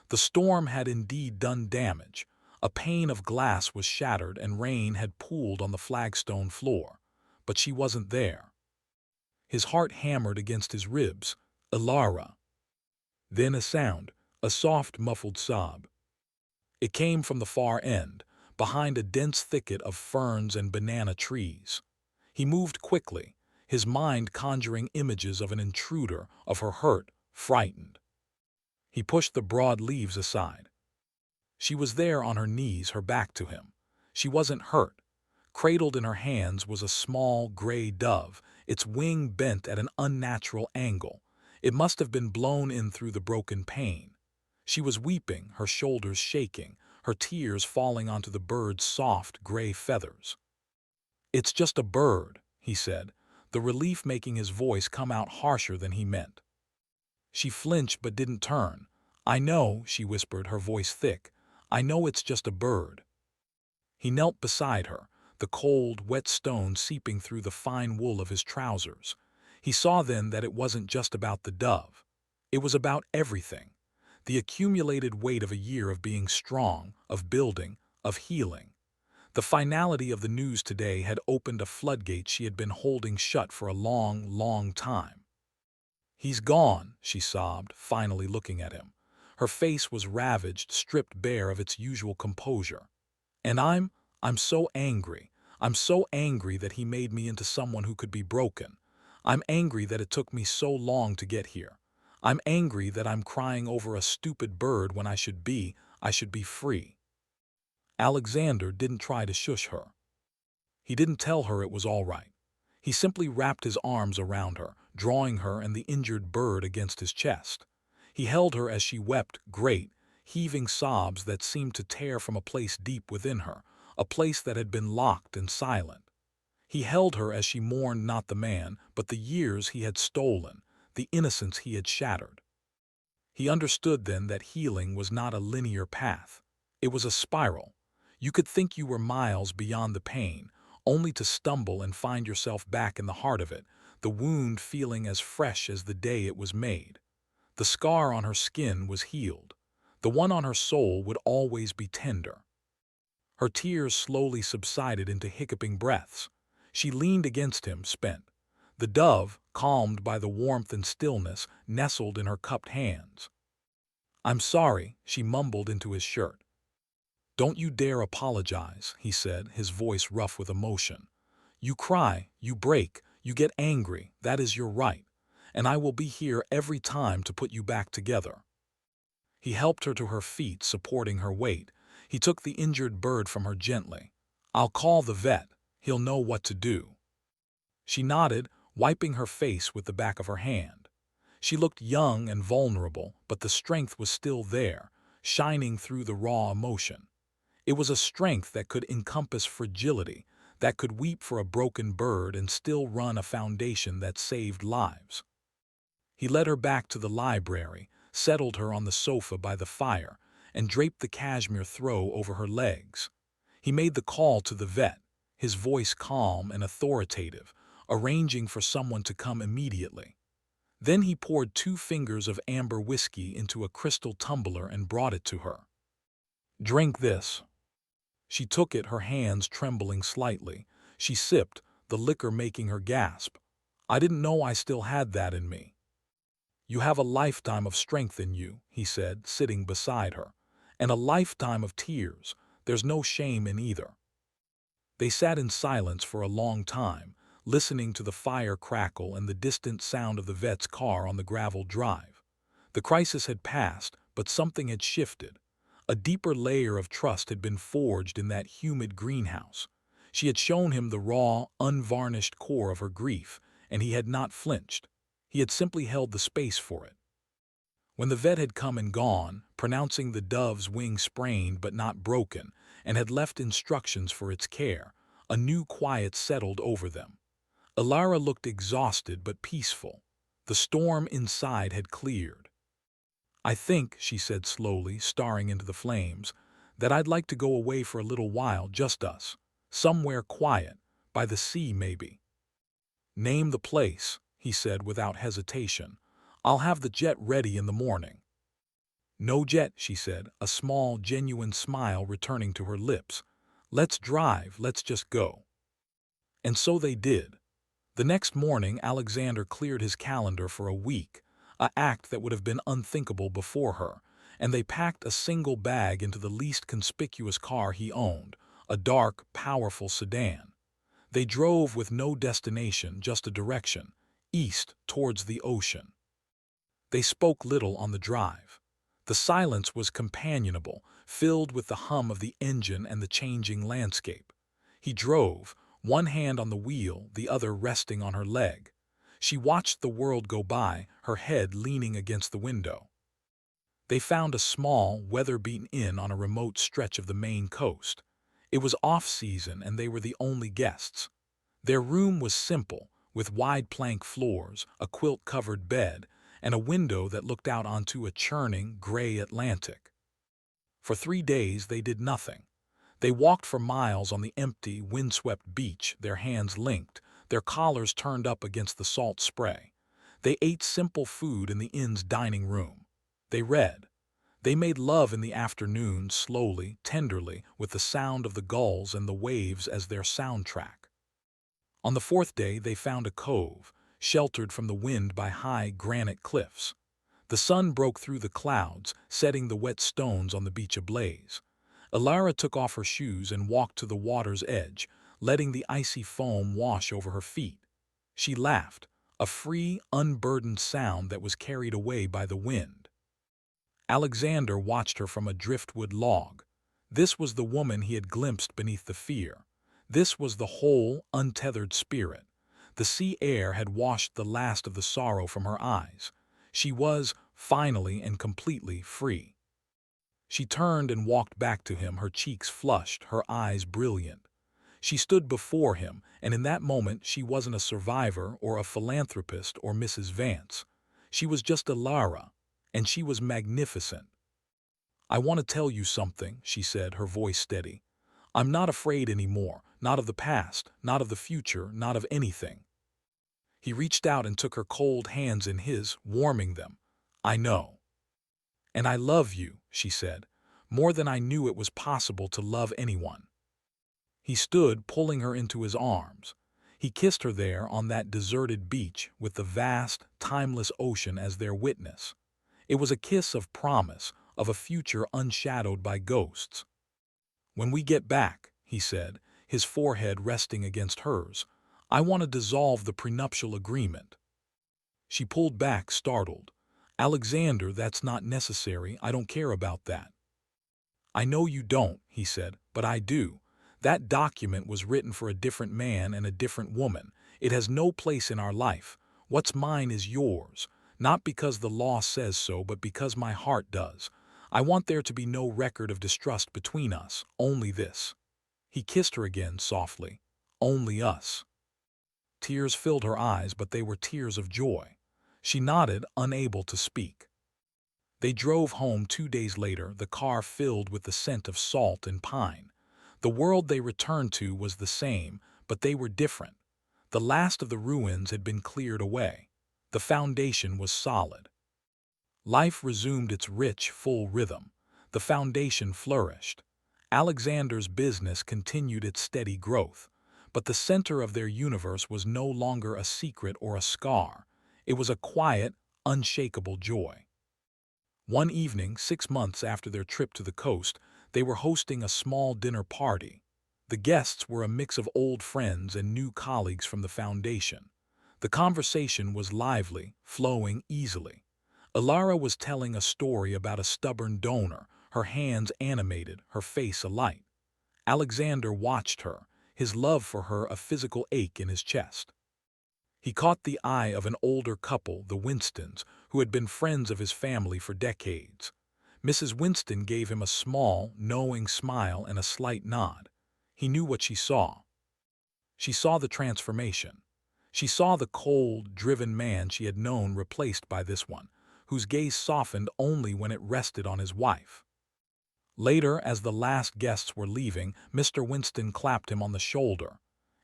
The storm had indeed done damage. A pane of glass was shattered and rain had pooled on the flagstone floor. But she wasn't there. His heart hammered against his ribs. "Ilara." Then a sound, a soft, muffled sob. It came from the far end, behind a dense thicket of ferns and banana trees. He moved quickly, his mind conjuring images of an intruder, of her hurt, frightened. He pushed the broad leaves aside. She was there on her knees, her back to him. She wasn't hurt. Cradled in her hands was a small, gray dove, its wing bent at an unnatural angle. It must have been blown in through the broken pane. She was weeping, her shoulders shaking, her tears falling onto the bird's soft, gray feathers. "It's just a bird," he said, the relief making his voice come out harsher than he meant. She flinched but didn't turn. "I know," she whispered, her voice thick. "I know it's just a bird." He knelt beside her, the cold, wet stone seeping through the fine wool of his trousers. He saw then that it wasn't just about the dove. It was about everything. The accumulated weight of a year of being strong, of building, of healing. The finality of the news today had opened a floodgate she had been holding shut for a long, long time. "He's gone," she sobbed, finally looking at him. Her face was ravaged, stripped bare of its usual composure. "And I'm so angry. I'm so angry that he made me into someone who could be broken. I'm angry that it took me so long to get here. I'm angry that I'm crying over a stupid bird when I should be free." Alexander didn't try to shush her. He didn't tell her it was all right. He simply wrapped his arms around her, drawing her and the injured bird against his chest. He held her as she wept great, heaving sobs that seemed to tear from a place deep within her, a place that had been locked and silent. He held her as she mourned not the man, but the years he had stolen, the innocence he had shattered. He understood then that healing was not a linear path. It was a spiral. You could think you were miles beyond the pain, only to stumble and find yourself back in the heart of it, the wound feeling as fresh as the day it was made. The scar on her skin was healed. The one on her soul would always be tender. Her tears slowly subsided into hiccuping breaths. She leaned against him, spent. The dove, calmed by the warmth and stillness, nestled in her cupped hands. "I'm sorry," she mumbled into his shirt. "Don't you dare apologize," he said, his voice rough with emotion. "You cry, you break, you get angry, that is your right, and I will be here every time to put you back together." He helped her to her feet, supporting her weight. He took the injured bird from her gently. "I'll call the vet. He'll know what to do." She nodded, wiping her face with the back of her hand. She looked young and vulnerable, but the strength was still there, shining through the raw emotion. It was a strength that could encompass fragility, that could weep for a broken bird and still run a foundation that saved lives. He led her back to the library, settled her on the sofa by the fire, and draped the cashmere throw over her legs. He made the call to the vet, his voice calm and authoritative, arranging for someone to come immediately. Then he poured 2 fingers of amber whiskey into a crystal tumbler and brought it to her. "Drink this." She took it, her hands trembling slightly. She sipped, the liquor making her gasp. "I didn't know I still had that in me." "You have a lifetime of strength in you," he said, sitting beside her. "And a lifetime of tears. There's no shame in either." They sat in silence for a long time, listening to the fire crackle and the distant sound of the vet's car on the gravel drive. The crisis had passed, but something had shifted. A deeper layer of trust had been forged in that humid greenhouse. She had shown him the raw, unvarnished core of her grief, and he had not flinched. He had simply held the space for it. When the vet had come and gone, pronouncing the dove's wing sprained but not broken, and had left instructions for its care, a new quiet settled over them. Ilara looked exhausted but peaceful. The storm inside had cleared. "I think," she said slowly, staring into the flames, "that I'd like to go away for a little while, just us. Somewhere quiet, by the sea maybe." "Name the place," he said without hesitation. "I'll have the jet ready in the morning." "No jet," she said, a small, genuine smile returning to her lips. "Let's drive, let's just go." And so they did. The next morning, Alexander cleared his calendar for a week, an act that would have been unthinkable before her, and they packed a single bag into the least conspicuous car he owned, a dark, powerful sedan. They drove with no destination, just a direction, east towards the ocean. They spoke little on the drive. The silence was companionable, filled with the hum of the engine and the changing landscape. He drove, one hand on the wheel, the other resting on her leg. She watched the world go by, her head leaning against the window. They found a small, weather-beaten inn on a remote stretch of the Maine coast. It was off-season and they were the only guests. Their room was simple, with wide plank floors, a quilt-covered bed, and a window that looked out onto a churning, gray Atlantic. For 3 days they did nothing. They walked for miles on the empty, windswept beach, their hands linked, their collars turned up against the salt spray. They ate simple food in the inn's dining room. They read. They made love in the afternoon, slowly, tenderly, with the sound of the gulls and the waves as their soundtrack. On the 4th day they found a cove, sheltered from the wind by high granite cliffs. The sun broke through the clouds, setting the wet stones on the beach ablaze. Ilara took off her shoes and walked to the water's edge, letting the icy foam wash over her feet. She laughed, a free, unburdened sound that was carried away by the wind. Alexander watched her from a driftwood log. This was the woman he had glimpsed beneath the fear. This was the whole, untethered spirit. The sea air had washed the last of the sorrow from her eyes. She was, finally and completely, free. She turned and walked back to him, her cheeks flushed, her eyes brilliant. She stood before him, and in that moment she wasn't a survivor or a philanthropist or Mrs. Vance. She was just Ilara, and she was magnificent. "I want to tell you something," she said, her voice steady. "I'm not afraid anymore, not of the past, not of the future, not of anything." He reached out and took her cold hands in his, warming them. "I know." "And I love you," she said, "more than I knew it was possible to love anyone." He stood, pulling her into his arms. He kissed her there on that deserted beach with the vast, timeless ocean as their witness. It was a kiss of promise, of a future unshadowed by ghosts. "When we get back," he said, his forehead resting against hers, "I want to dissolve the prenuptial agreement." She pulled back, startled. "Alexander, that's not necessary. I don't care about that." "I know you don't," he said, "but I do. That document was written for a different man and a different woman. It has no place in our life. What's mine is yours, not because the law says so, but because my heart does. I want there to be no record of distrust between us, only this." He kissed her again softly. "Only us." Tears filled her eyes, but they were tears of joy. She nodded, unable to speak. They drove home 2 days later, the car filled with the scent of salt and pine. The world they returned to was the same, but they were different. The last of the ruins had been cleared away. The foundation was solid. Life resumed its rich, full rhythm. The foundation flourished. Alexander's business continued its steady growth. But the center of their universe was no longer a secret or a scar. It was a quiet, unshakable joy. One evening, 6 months after their trip to the coast, they were hosting a small dinner party. The guests were a mix of old friends and new colleagues from the foundation. The conversation was lively, flowing easily. Ilara was telling a story about a stubborn donor, her hands animated, her face alight. Alexander watched her, his love for her a physical ache in his chest. He caught the eye of an older couple, the Winstons, who had been friends of his family for decades. Mrs. Winston gave him a small, knowing smile and a slight nod. He knew what she saw. She saw the transformation. She saw the cold, driven man she had known replaced by this one, whose gaze softened only when it rested on his wife. Later, as the last guests were leaving, Mr. Winston clapped him on the shoulder.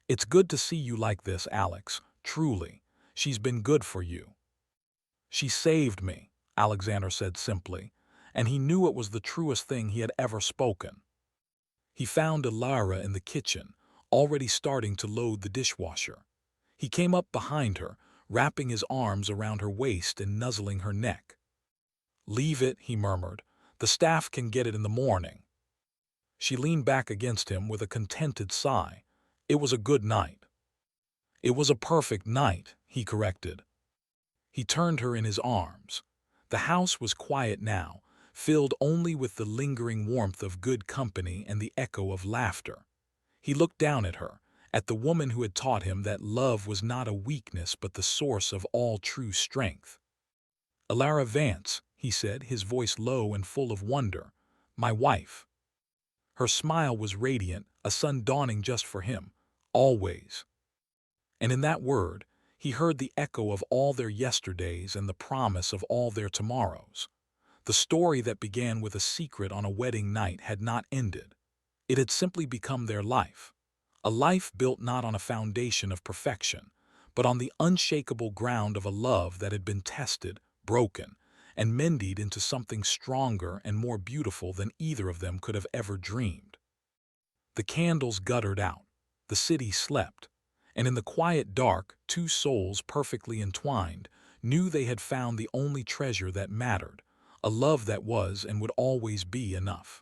"It's good to see you like this, Alex. Truly. She's been good for you." "She saved me," Alexander said simply, and he knew it was the truest thing he had ever spoken. He found Ilara in the kitchen, already starting to load the dishwasher. He came up behind her, wrapping his arms around her waist and nuzzling her neck. "Leave it," he murmured. "The staff can get it in the morning." She leaned back against him with a contented sigh. It was a good night. "It was a perfect night," he corrected. He turned her in his arms. The house was quiet now, filled only with the lingering warmth of good company and the echo of laughter. He looked down at her, at the woman who had taught him that love was not a weakness but the source of all true strength. "Ilara Vance," he said, his voice low and full of wonder. "My wife." Her smile was radiant, a sun dawning just for him. Always. And in that word, he heard the echo of all their yesterdays and the promise of all their tomorrows. The story that began with a secret on a wedding night had not ended. It had simply become their life. A life built not on a foundation of perfection, but on the unshakable ground of a love that had been tested, broken, and mended into something stronger and more beautiful than either of them could have ever dreamed. The candles guttered out. The city slept. And in the quiet dark, two souls perfectly entwined knew they had found the only treasure that mattered, a love that was and would always be enough.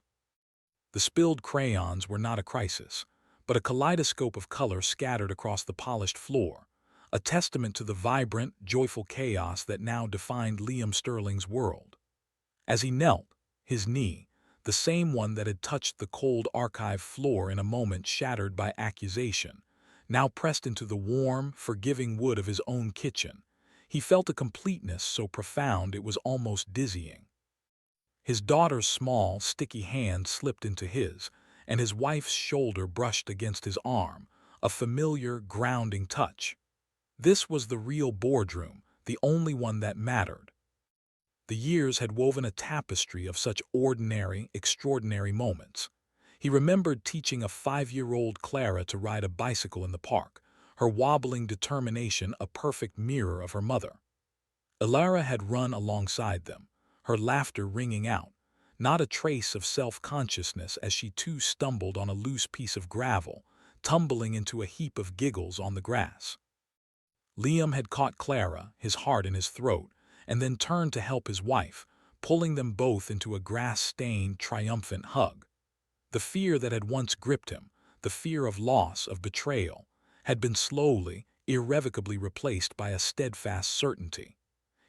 The spilled crayons were not a crisis, but a kaleidoscope of color scattered across the polished floor, a testament to the vibrant, joyful chaos that now defined Liam Sterling's world. As he knelt, his knee, the same one that had touched the cold archive floor in a moment shattered by accusation, now pressed into the warm, forgiving wood of his own kitchen, he felt a completeness so profound it was almost dizzying. His daughter's small, sticky hand slipped into his, and his wife's shoulder brushed against his arm, a familiar, grounding touch. This was the real boardroom, the only one that mattered. The years had woven a tapestry of such ordinary, extraordinary moments. He remembered teaching a 5-year-old Clara to ride a bicycle in the park, her wobbling determination a perfect mirror of her mother. Ilara had run alongside them, her laughter ringing out, not a trace of self-consciousness as she too stumbled on a loose piece of gravel, tumbling into a heap of giggles on the grass. Liam had caught Clara, his heart in his throat, and then turned to help his wife, pulling them both into a grass-stained, triumphant hug. The fear that had once gripped him, the fear of loss, of betrayal, had been slowly, irrevocably replaced by a steadfast certainty.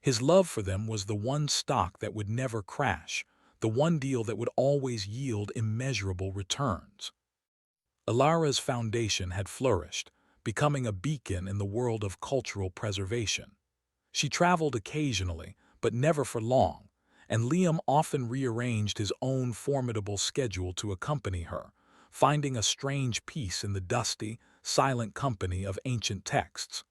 His love for them was the one stock that would never crash, the one deal that would always yield immeasurable returns. Ilara's foundation had flourished, becoming a beacon in the world of cultural preservation. She traveled occasionally, but never for long, and Liam often rearranged his own formidable schedule to accompany her, finding a strange peace in the dusty, silent company of ancient texts.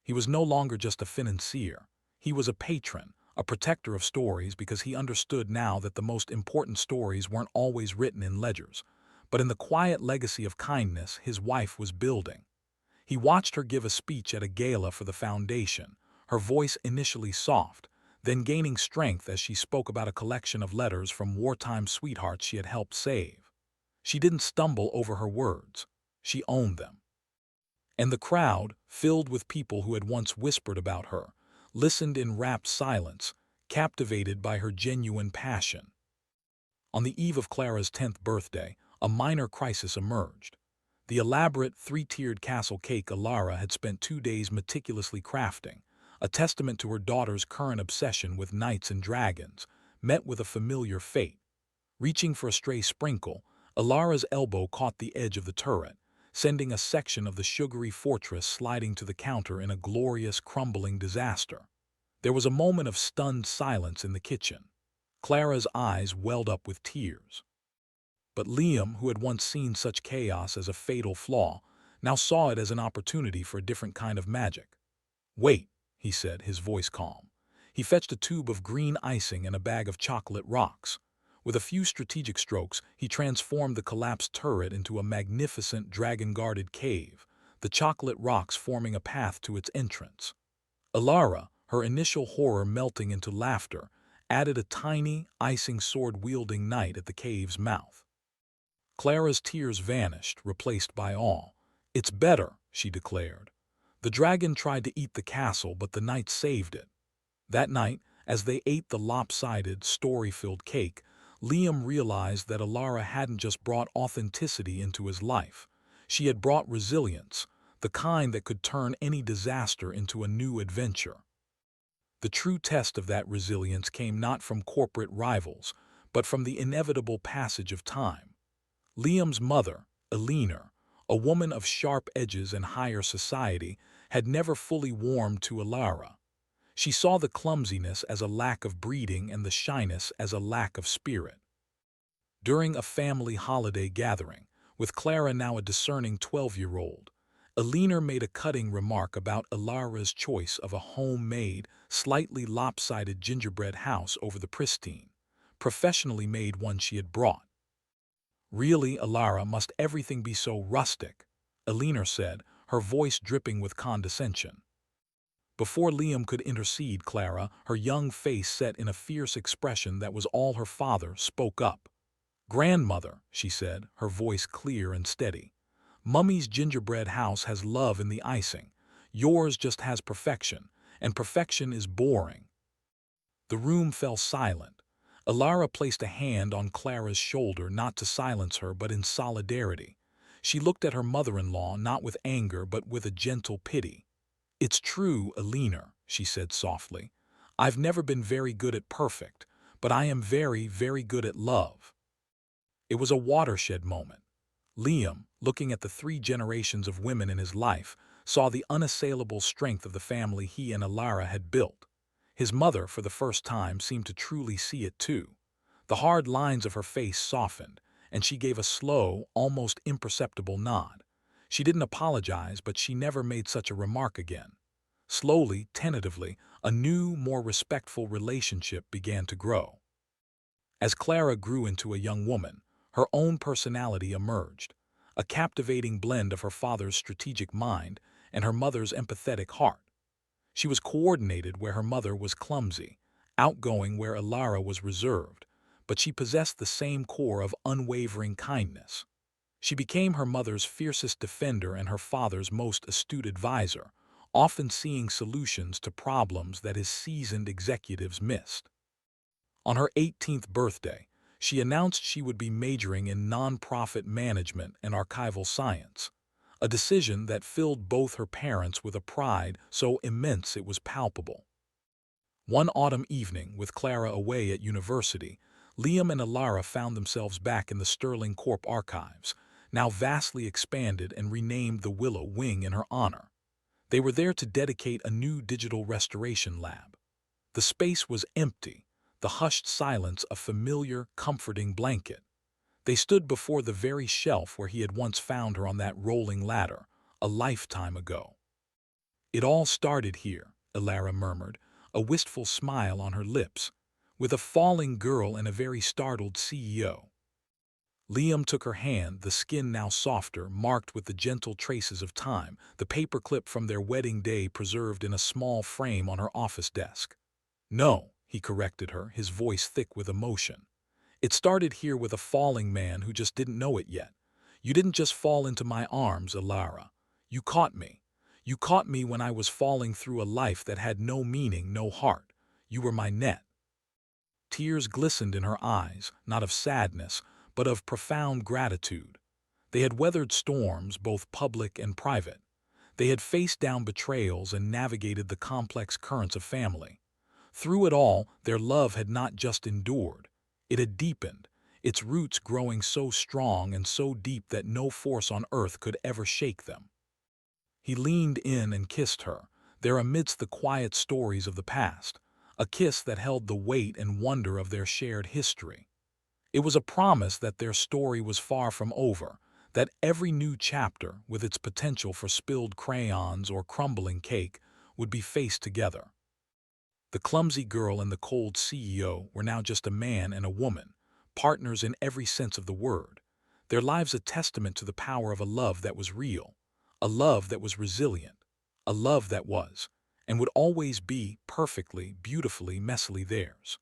He was no longer just a financier. He was a patron, a protector of stories because he understood now that the most important stories weren't always written in ledgers, but in the quiet legacy of kindness his wife was building. He watched her give a speech at a gala for the foundation, her voice initially soft, then gaining strength as she spoke about a collection of letters from wartime sweethearts she had helped save. She didn't stumble over her words. She owned them. And the crowd, filled with people who had once whispered about her, listened in rapt silence, captivated by her genuine passion. On the eve of Clara's 10th birthday, a minor crisis emerged. The elaborate, 3-tiered castle cake Ilara had spent 2 days meticulously crafting, a testament to her daughter's current obsession with knights and dragons, met with a familiar fate. Reaching for a stray sprinkle, Alara's elbow caught the edge of the turret, sending a section of the sugary fortress sliding to the counter in a glorious, crumbling disaster. There was a moment of stunned silence in the kitchen. Clara's eyes welled up with tears. But Liam, who had once seen such chaos as a fatal flaw, now saw it as an opportunity for a different kind of magic. "Wait," he said, his voice calm. He fetched a tube of green icing and a bag of chocolate rocks. With a few strategic strokes, he transformed the collapsed turret into a magnificent dragon-guarded cave, the chocolate rocks forming a path to its entrance. Alara, her initial horror melting into laughter, added a tiny, icing sword-wielding knight at the cave's mouth. Clara's tears vanished, replaced by awe. "It's better," she declared. "The dragon tried to eat the castle, but the knight saved it." That night, as they ate the lopsided, story-filled cake, Liam realized that Alara hadn't just brought authenticity into his life. She had brought resilience, the kind that could turn any disaster into a new adventure. The true test of that resilience came not from corporate rivals, but from the inevitable passage of time. Liam's mother, Eleanor, a woman of sharp edges and higher society, had never fully warmed to Alara. She saw the clumsiness as a lack of breeding and the shyness as a lack of spirit. During a family holiday gathering, with Clara now a discerning 12-year-old, Eleanor made a cutting remark about Alara's choice of a homemade, slightly lopsided gingerbread house over the pristine, professionally made one she had brought. "Really, Alara, must everything be so rustic?" Eleanor said, her voice dripping with condescension. Before Liam could intercede, Clara, her young face set in a fierce expression that was all her father, spoke up. "Grandmother," she said, her voice clear and steady, "Mummy's gingerbread house has love in the icing. Yours just has perfection, and perfection is boring." The room fell silent. Alara placed a hand on Clara's shoulder, not to silence her, but in solidarity. She looked at her mother-in-law not with anger, but with a gentle pity. "It's true, Eleanor," she said softly. "I've never been very good at perfect, but I am very, very good at love." It was a watershed moment. Liam, looking at the 3 generations of women in his life, saw the unassailable strength of the family he and Alara had built. His mother, for the first time, seemed to truly see it too. The hard lines of her face softened, and she gave a slow, almost imperceptible nod. She didn't apologize, but she never made such a remark again. Slowly, tentatively, a new, more respectful relationship began to grow. As Clara grew into a young woman, her own personality emerged, a captivating blend of her father's strategic mind and her mother's empathetic heart. She was coordinated where her mother was clumsy, outgoing where Alara was reserved, but she possessed the same core of unwavering kindness. She became her mother's fiercest defender and her father's most astute advisor, often seeing solutions to problems that his seasoned executives missed. On her 18th birthday, she announced she would be majoring in nonprofit management and archival science, a decision that filled both her parents with a pride so immense it was palpable. One autumn evening, with Clara away at university, Liam and Alara found themselves back in the Sterling Corp archives, now vastly expanded and renamed the Willow Wing in her honor. They were there to dedicate a new digital restoration lab. The space was empty, the hushed silence a familiar, comforting blanket. They stood before the very shelf where he had once found her on that rolling ladder, a lifetime ago. "It all started here," Alara murmured, a wistful smile on her lips, "with a falling girl and a very startled CEO." Liam took her hand, the skin now softer, marked with the gentle traces of time, the paperclip from their wedding day preserved in a small frame on her office desk. "No," he corrected her, his voice thick with emotion. "It started here with a falling man who just didn't know it yet. You didn't just fall into my arms, Alara. You caught me. You caught me when I was falling through a life that had no meaning, no heart. You were my net." Tears glistened in her eyes, not of sadness, but of profound gratitude. They had weathered storms, both public and private. They had faced down betrayals and navigated the complex currents of family. Through it all, their love had not just endured. It had deepened, its roots growing so strong and so deep that no force on earth could ever shake them. He leaned in and kissed her, there amidst the quiet stories of the past, a kiss that held the weight and wonder of their shared history. It was a promise that their story was far from over, that every new chapter, with its potential for spilled crayons or crumbling cake, would be faced together. The clumsy girl and the cold CEO were now just a man and a woman, partners in every sense of the word, their lives a testament to the power of a love that was real, a love that was resilient, a love that was, and would always be, perfectly, beautifully, messily theirs.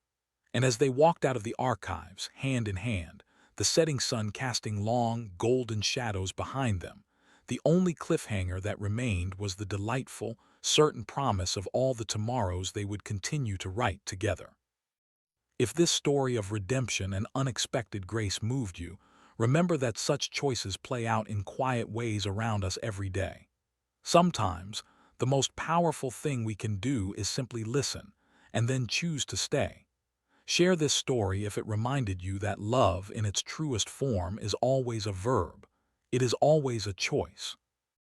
And as they walked out of the archives, hand in hand, the setting sun casting long, golden shadows behind them, the only cliffhanger that remained was the delightful, certain promise of all the tomorrows they would continue to write together. If this story of redemption and unexpected grace moved you, remember that such choices play out in quiet ways around us every day. Sometimes, the most powerful thing we can do is simply listen, and then choose to stay. Share this story if it reminded you that love in its truest form is always a verb. It is always a choice.